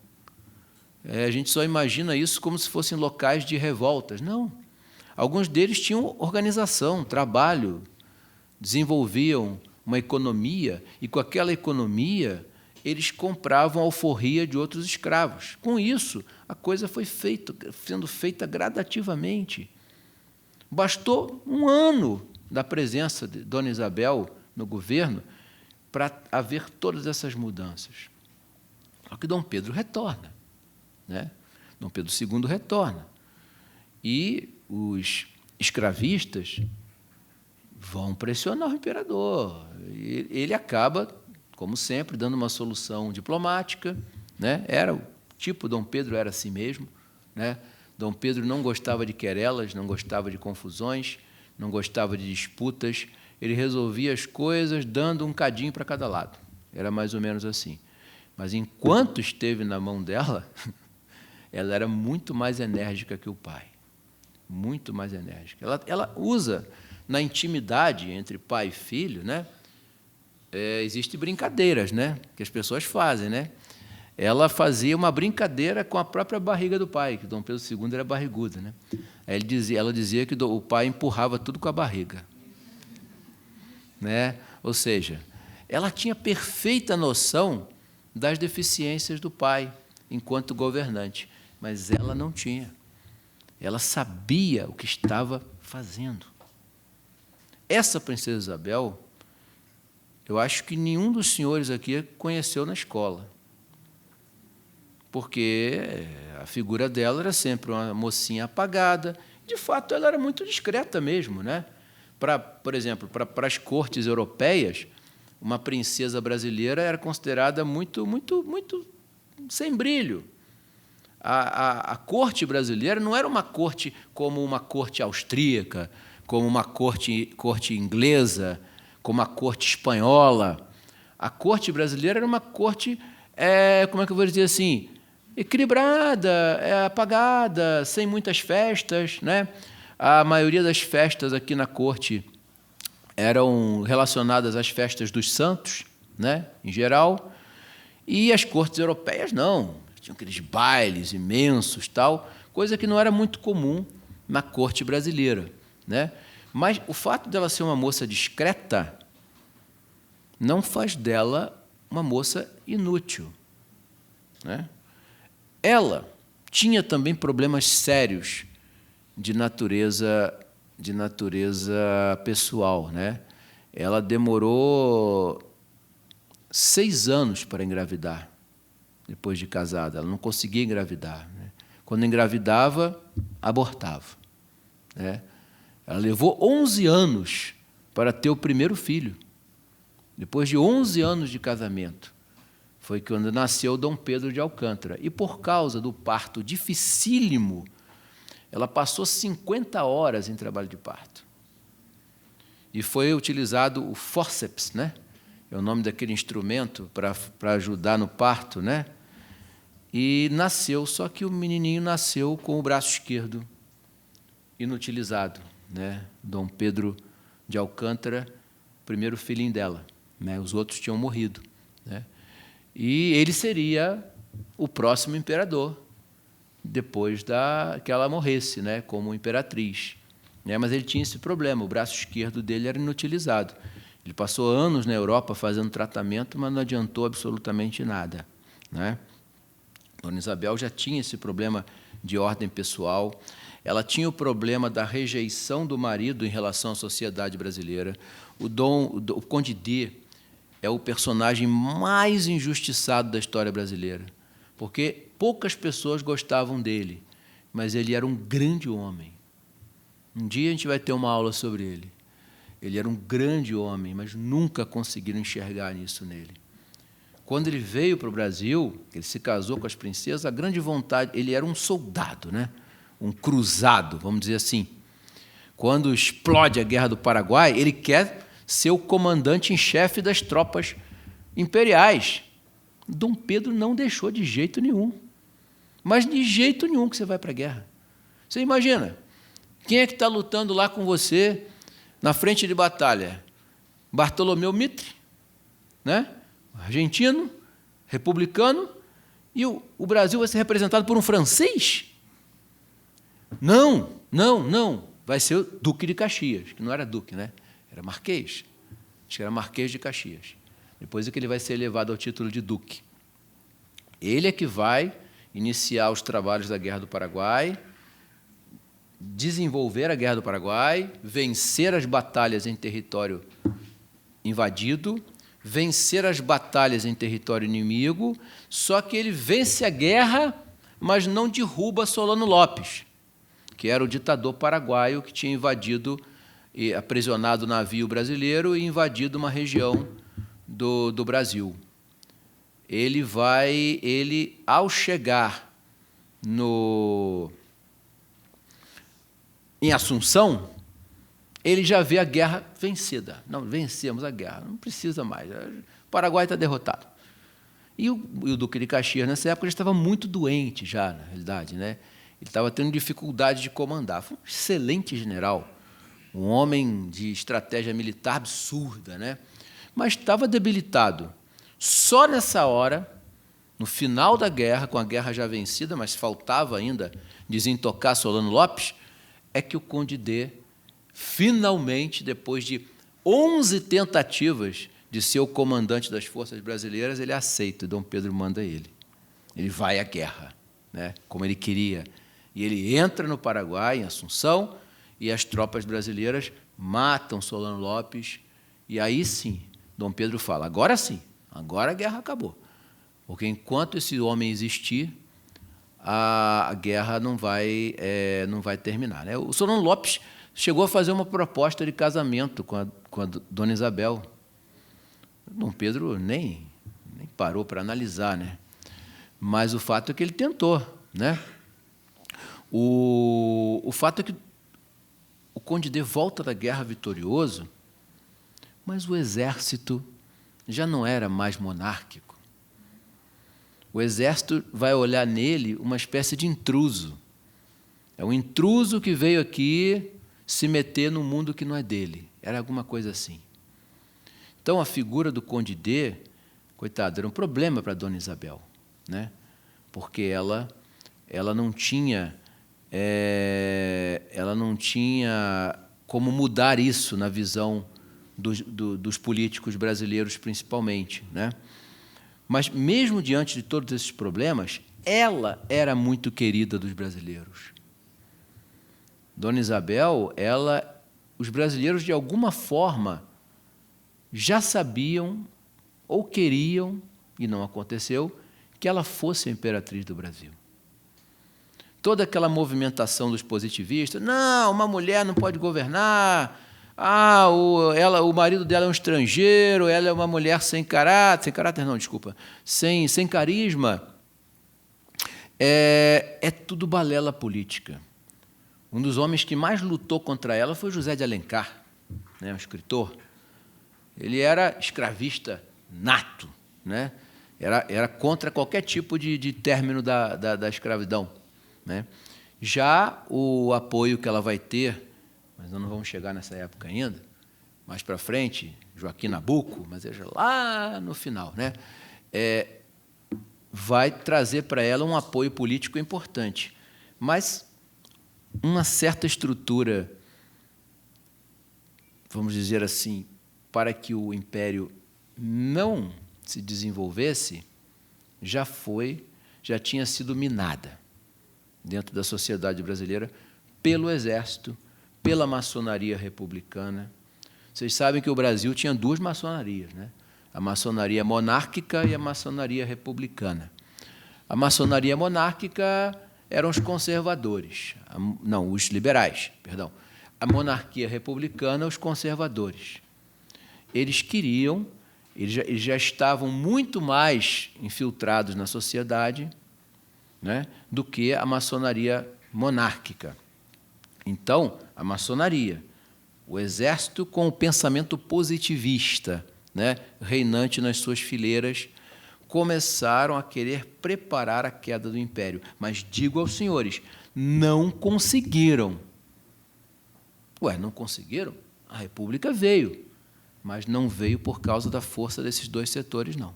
A gente só imagina isso como se fossem locais de revoltas. Não. Alguns deles tinham organização, trabalho, desenvolviam uma economia, e com aquela economia eles compravam a alforria de outros escravos. Com isso, a coisa foi sendo feita gradativamente. Bastou um ano da presença de Dona Isabel no governo para haver todas essas mudanças. Só que Dom Pedro retorna, né? Dom Pedro II retorna. E os escravistas vão pressionar o imperador. E ele acaba, como sempre, dando uma solução diplomática, né? O tipo Dom Pedro era assim mesmo, né? Dom Pedro não gostava de querelas, não gostava de confusões, não gostava de disputas. Ele resolvia as coisas dando um cadinho para cada lado. Era mais ou menos assim. Mas, enquanto esteve na mão dela, ela era muito mais enérgica que o pai. Muito mais enérgica. Ela usa, na intimidade entre pai e filho, né? Existem brincadeiras, né, que as pessoas fazem, né? Ela fazia uma brincadeira com a própria barriga do pai, que Dom Pedro II era barrigudo, né? Ela dizia que o pai empurrava tudo com a barriga, né? Ou seja, ela tinha perfeita noção das deficiências do pai enquanto governante, mas ela não tinha. Ela sabia o que estava fazendo. Essa princesa Isabel, eu acho que nenhum dos senhores aqui conheceu na escola, porque a figura dela era sempre uma mocinha apagada. De fato, ela era muito discreta mesmo, né? Por exemplo, para as cortes europeias, uma princesa brasileira era considerada muito sem brilho. A corte brasileira não era uma corte como uma corte austríaca, como uma corte inglesa, como a corte espanhola. A corte brasileira era uma corte, como é que eu vou dizer assim, equilibrada, apagada, sem muitas festas, né? A maioria das festas aqui na corte eram relacionadas às festas dos santos, né, em geral, e as cortes europeias não, tinham aqueles bailes imensos, tal, coisa que não era muito comum na corte brasileira, né? Mas o fato dela ser uma moça discreta não faz dela uma moça inútil, né? Ela tinha também problemas sérios de natureza pessoal, né? Ela demorou 6 anos para engravidar, depois de casada. Ela não conseguia engravidar, né? Quando engravidava, abortava, né? Ela levou 11 anos para ter o primeiro filho. Depois de 11 anos de casamento, foi quando nasceu Dom Pedro de Alcântara. E, por causa do parto dificílimo, ela passou 50 horas em trabalho de parto. E foi utilizado o fórceps, né? É o nome daquele instrumento para ajudar no parto, né? E nasceu, só que o menininho nasceu com o braço esquerdo inutilizado, né? Dom Pedro de Alcântara, primeiro filhinho dela, né? Os outros tinham morrido, né? E ele seria o próximo imperador, depois que ela morresse, né, como imperatriz, né? Mas ele tinha esse problema, o braço esquerdo dele era inutilizado. Ele passou anos na Europa fazendo tratamento, mas não adiantou absolutamente nada, né? Dona Isabel já tinha esse problema de ordem pessoal, ela tinha o problema da rejeição do marido em relação à sociedade brasileira. O Conde D é o personagem mais injustiçado da história brasileira, porque poucas pessoas gostavam dele, mas ele era um grande homem. Um dia a gente vai ter uma aula sobre ele. Ele era um grande homem, mas nunca conseguiram enxergar nisso nele. Quando ele veio para o Brasil, ele se casou com as princesas, a grande vontade... Ele era um soldado, né? Um cruzado, vamos dizer assim. Quando explode a Guerra do Paraguai, ele quer ser o comandante em chefe das tropas imperiais. Dom Pedro não deixou de jeito nenhum. Mas de jeito nenhum que você vai para a guerra. Você imagina, Quem é que está lutando lá com você na frente de batalha? Bartolomeu Mitre, né? Argentino, republicano, e o Brasil vai ser representado por um francês? Não, não, não. Vai ser o Duque de Caxias, que não era duque, né? Era marquês. Acho que era Marquês de Caxias. Depois é que ele vai ser elevado ao título de duque. Ele é que vai iniciar os trabalhos da Guerra do Paraguai, desenvolver a Guerra do Paraguai, vencer as batalhas em território invadido, vencer as batalhas em território inimigo, só que ele vence a guerra, mas não derruba Solano Lopes, que era o ditador paraguaio que tinha invadido e aprisionado o navio brasileiro e invadido uma região do Brasil. Ele, ao chegar em Assunção, ele já vê a guerra vencida. Não, vencemos a guerra, não precisa mais. O Paraguai está derrotado. E o Duque de Caxias, nessa época, já estava muito doente, já, na realidade, né? Ele estava tendo dificuldade de comandar. Foi um excelente general, um homem de estratégia militar absurda, né? Mas estava debilitado. Só nessa hora, no final da guerra, com a guerra já vencida, mas faltava ainda desentocar Solano Lopes, é que o Conde D, finalmente, depois de 11 tentativas de ser o comandante das forças brasileiras, ele aceita, e Dom Pedro manda ele. Ele vai à guerra, né, como ele queria. E ele entra no Paraguai, em Assunção, e as tropas brasileiras matam Solano Lopes, e aí sim, Dom Pedro fala, agora sim, agora a guerra acabou. Porque enquanto esse homem existir, a guerra não vai terminar, né? O Solano Lopes chegou a fazer uma proposta de casamento com a Dona Isabel. Dom Pedro nem parou para analisar, né? Mas o fato é que ele tentou, né? O fato é que o Conde D volta da guerra vitorioso, mas o exército já não era mais monárquico. O exército vai olhar nele uma espécie de intruso. É um intruso que veio aqui se meter no mundo que não é dele. Era alguma coisa assim. Então, a figura do Conde D, coitado, era um problema para a Dona Isabel, né? Porque ela não tinha como mudar isso na visão dos políticos brasileiros, principalmente, né? Mas, mesmo diante de todos esses problemas, ela era muito querida dos brasileiros. Dona Isabel, os brasileiros, de alguma forma, já sabiam ou queriam, e não aconteceu, que ela fosse a imperatriz do Brasil. Toda aquela movimentação dos positivistas, não, uma mulher não pode governar, o marido dela é um estrangeiro, ela é uma mulher sem caráter não, desculpa, sem carisma, é tudo balela política. Um dos homens que mais lutou contra ela foi José de Alencar, né, um escritor. Ele era escravista nato, né? Era contra qualquer tipo de término da escravidão, né? Já o apoio que ela vai ter, mas nós não vamos chegar nessa época ainda, mais para frente, Joaquim Nabuco, mas é lá no final, né? Vai trazer para ela um apoio político importante, mas uma certa estrutura, vamos dizer assim, para que o império não se desenvolvesse, já tinha sido minada dentro da sociedade brasileira pelo exército, pela maçonaria republicana. Vocês sabem que o Brasil tinha duas maçonarias, né? A maçonaria monárquica e a maçonaria republicana. A maçonaria monárquica eram os conservadores, os liberais, perdão. A monarquia republicana, os conservadores. Eles já estavam muito mais infiltrados na sociedade, né, do que a maçonaria monárquica. Então, a maçonaria, o exército com o pensamento positivista, né, reinante nas suas fileiras, começaram a querer preparar a queda do império. Mas digo aos senhores, não conseguiram. Ué, não conseguiram? A República veio, mas não veio por causa da força desses dois setores, não.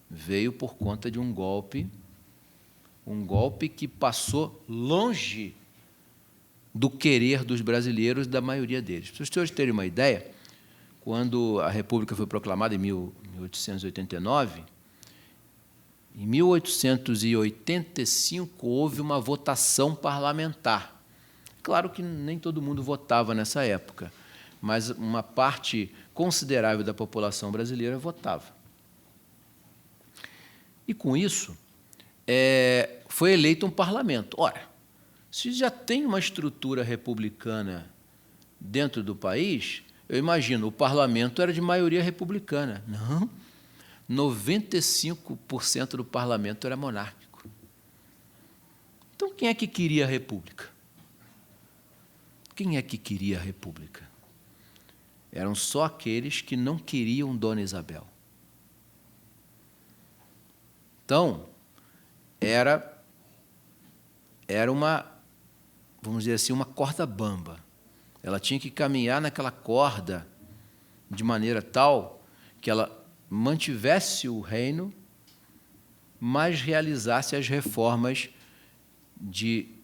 Veio por conta de um golpe que passou longe do querer dos brasileiros, da maioria deles. Para os senhores terem uma ideia, quando a República foi proclamada em 1889, em 1885 houve uma votação parlamentar. Claro que nem todo mundo votava nessa época, mas uma parte considerável da população brasileira votava. E, com isso, foi eleito um parlamento. Ora, se já tem uma estrutura republicana dentro do país, eu imagino, o parlamento era de maioria republicana. Não, 95% do parlamento era monárquico. Então, quem é que queria a república? Quem é que queria a república? Eram só aqueles que não queriam Dona Isabel. Então, era uma, vamos dizer assim, uma corda bamba. Ela tinha que caminhar naquela corda de maneira tal que ela mantivesse o reino, mas realizasse as reformas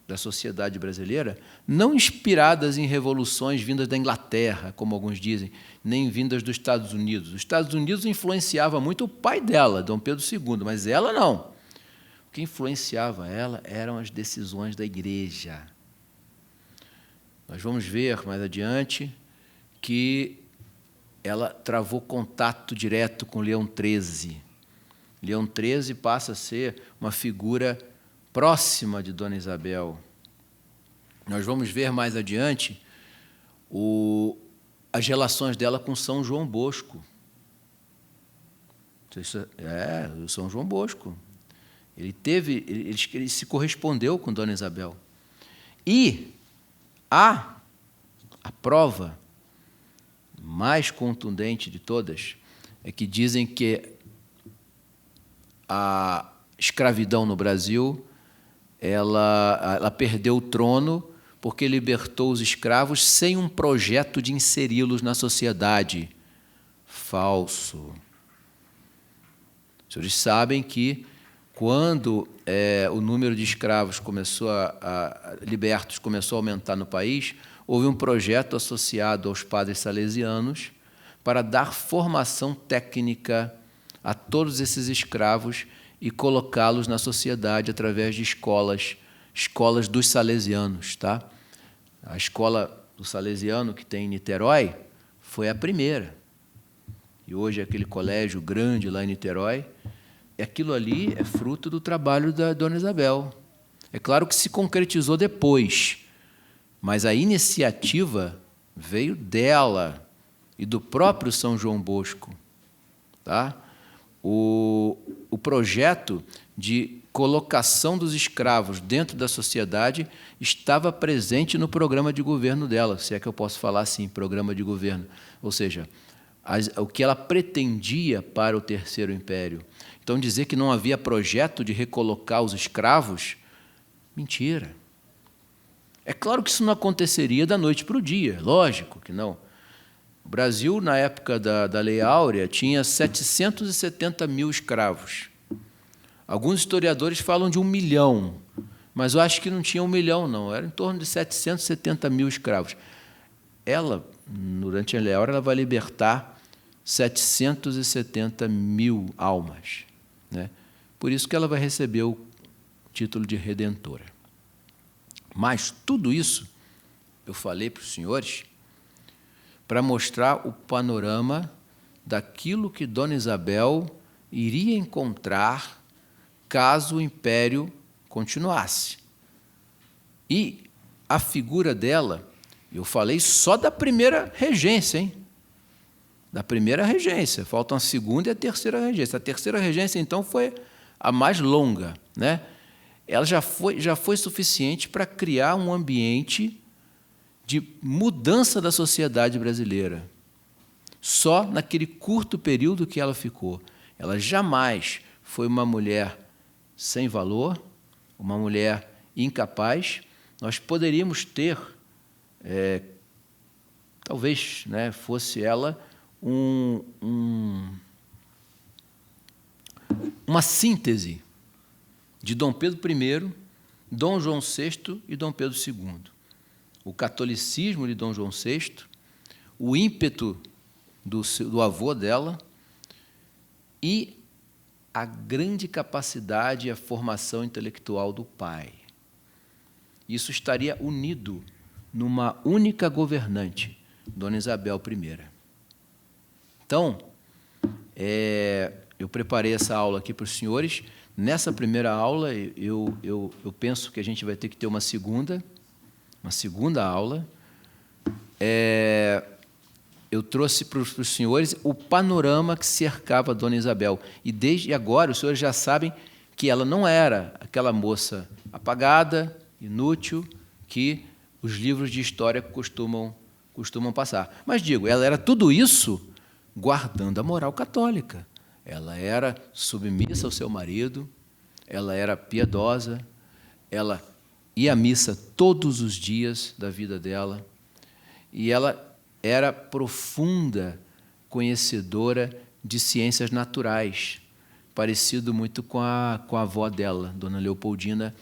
da sociedade brasileira, não inspiradas em revoluções vindas da Inglaterra, como alguns dizem, nem vindas dos Estados Unidos. Os Estados Unidos influenciava muito o pai dela, Dom Pedro II, mas ela não. O que influenciava ela eram as decisões da Igreja. Nós vamos ver mais adiante que ela travou contato direto com Leão XIII. Leão XIII passa a ser uma figura próxima de Dona Isabel. Nós vamos ver mais adiante as relações dela com São João Bosco. O São João Bosco. Ele se correspondeu com Dona Isabel. E a prova mais contundente de todas é que dizem que a escravidão no Brasil ela perdeu o trono porque libertou os escravos sem um projeto de inseri-los na sociedade. Falso. Os senhores sabem que, quando o número de escravos libertos começou a aumentar no país, houve um projeto associado aos padres salesianos para dar formação técnica a todos esses escravos e colocá-los na sociedade através de escolas dos salesianos. Tá? A escola do salesiano que tem em Niterói foi a primeira. E hoje aquele colégio grande lá em Niterói, aquilo ali é fruto do trabalho da Dona Isabel. É claro que se concretizou depois, mas a iniciativa veio dela e do próprio São João Bosco. Tá? O projeto de colocação dos escravos dentro da sociedade estava presente no programa de governo dela, se é que eu posso falar assim, programa de governo. Ou seja, o que ela pretendia para o Terceiro Império. Então, dizer que não havia projeto de recolocar os escravos, mentira. É claro que isso não aconteceria da noite para o dia, lógico que não. O Brasil, na época da Lei Áurea, tinha 770 mil escravos. Alguns historiadores falam de 1 milhão, mas eu acho que não tinha 1 milhão, não. Era em torno de 770 mil escravos. Ela, durante a Lei Áurea, ela vai libertar 770 mil almas. Né? Por isso que ela vai receber o título de redentora. Mas tudo isso eu falei para os senhores para mostrar o panorama daquilo que Dona Isabel iria encontrar caso o Império continuasse. E a figura dela, eu falei só da primeira regência, hein? Da primeira regência, faltam a segunda e a terceira regência. A terceira regência, então, foi a mais longa, né? Ela já foi suficiente para criar um ambiente de mudança da sociedade brasileira. Só naquele curto período que ela ficou. Ela jamais foi uma mulher sem valor, uma mulher incapaz. Nós poderíamos ter talvez, né, fosse ela uma síntese de Dom Pedro I, Dom João VI e Dom Pedro II. O catolicismo de Dom João VI, o ímpeto do avô dela e a grande capacidade e a formação intelectual do pai. Isso estaria unido numa única governante, Dona Isabel I. Então, eu preparei essa aula aqui para os senhores. Nessa primeira aula, eu penso que a gente vai ter que ter uma segunda aula. Eu trouxe para os senhores o panorama que cercava a Dona Isabel. E, desde agora, os senhores já sabem que ela não era aquela moça apagada, inútil, que os livros de história costumam passar. Mas, digo, ela era tudo isso guardando a moral católica. Ela era submissa ao seu marido, ela era piedosa, ela ia à missa todos os dias da vida dela, e ela era profunda conhecedora de ciências naturais, parecido muito com a avó dela, Dona Leopoldina,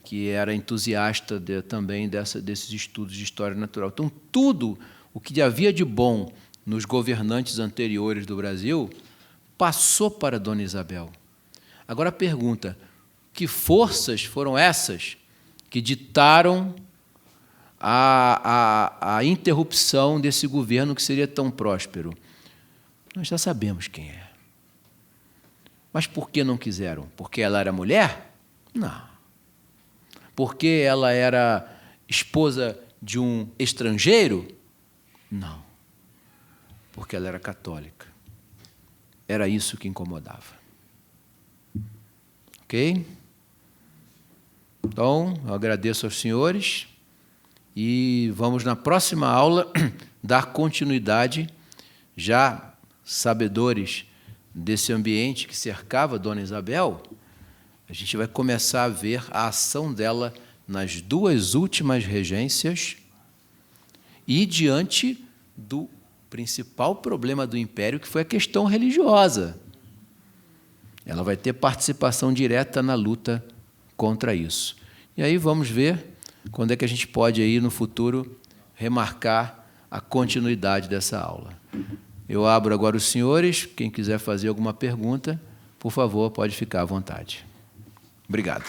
que era entusiasta também desses estudos de história natural. Então, tudo o que havia de bom nos governantes anteriores do Brasil passou para Dona Isabel. Agora a pergunta: que forças foram essas que ditaram a interrupção desse governo que seria tão próspero? Nós já sabemos quem é. Mas por que não quiseram? Porque ela era mulher? Não. Porque ela era esposa de um estrangeiro? Não. Porque ela era católica. Era isso que incomodava. Ok? Então, eu agradeço aos senhores e vamos, na próxima aula, dar continuidade, já sabedores desse ambiente que cercava Dona Isabel. A gente vai começar a ver a ação dela nas duas últimas regências e diante do principal problema do Império, que foi a questão religiosa. Ela vai ter participação direta na luta contra isso. E aí vamos ver quando é que a gente pode, aí, no futuro, remarcar a continuidade dessa aula. Eu abro agora os senhores. Quem quiser fazer alguma pergunta, por favor, pode ficar à vontade. Obrigado.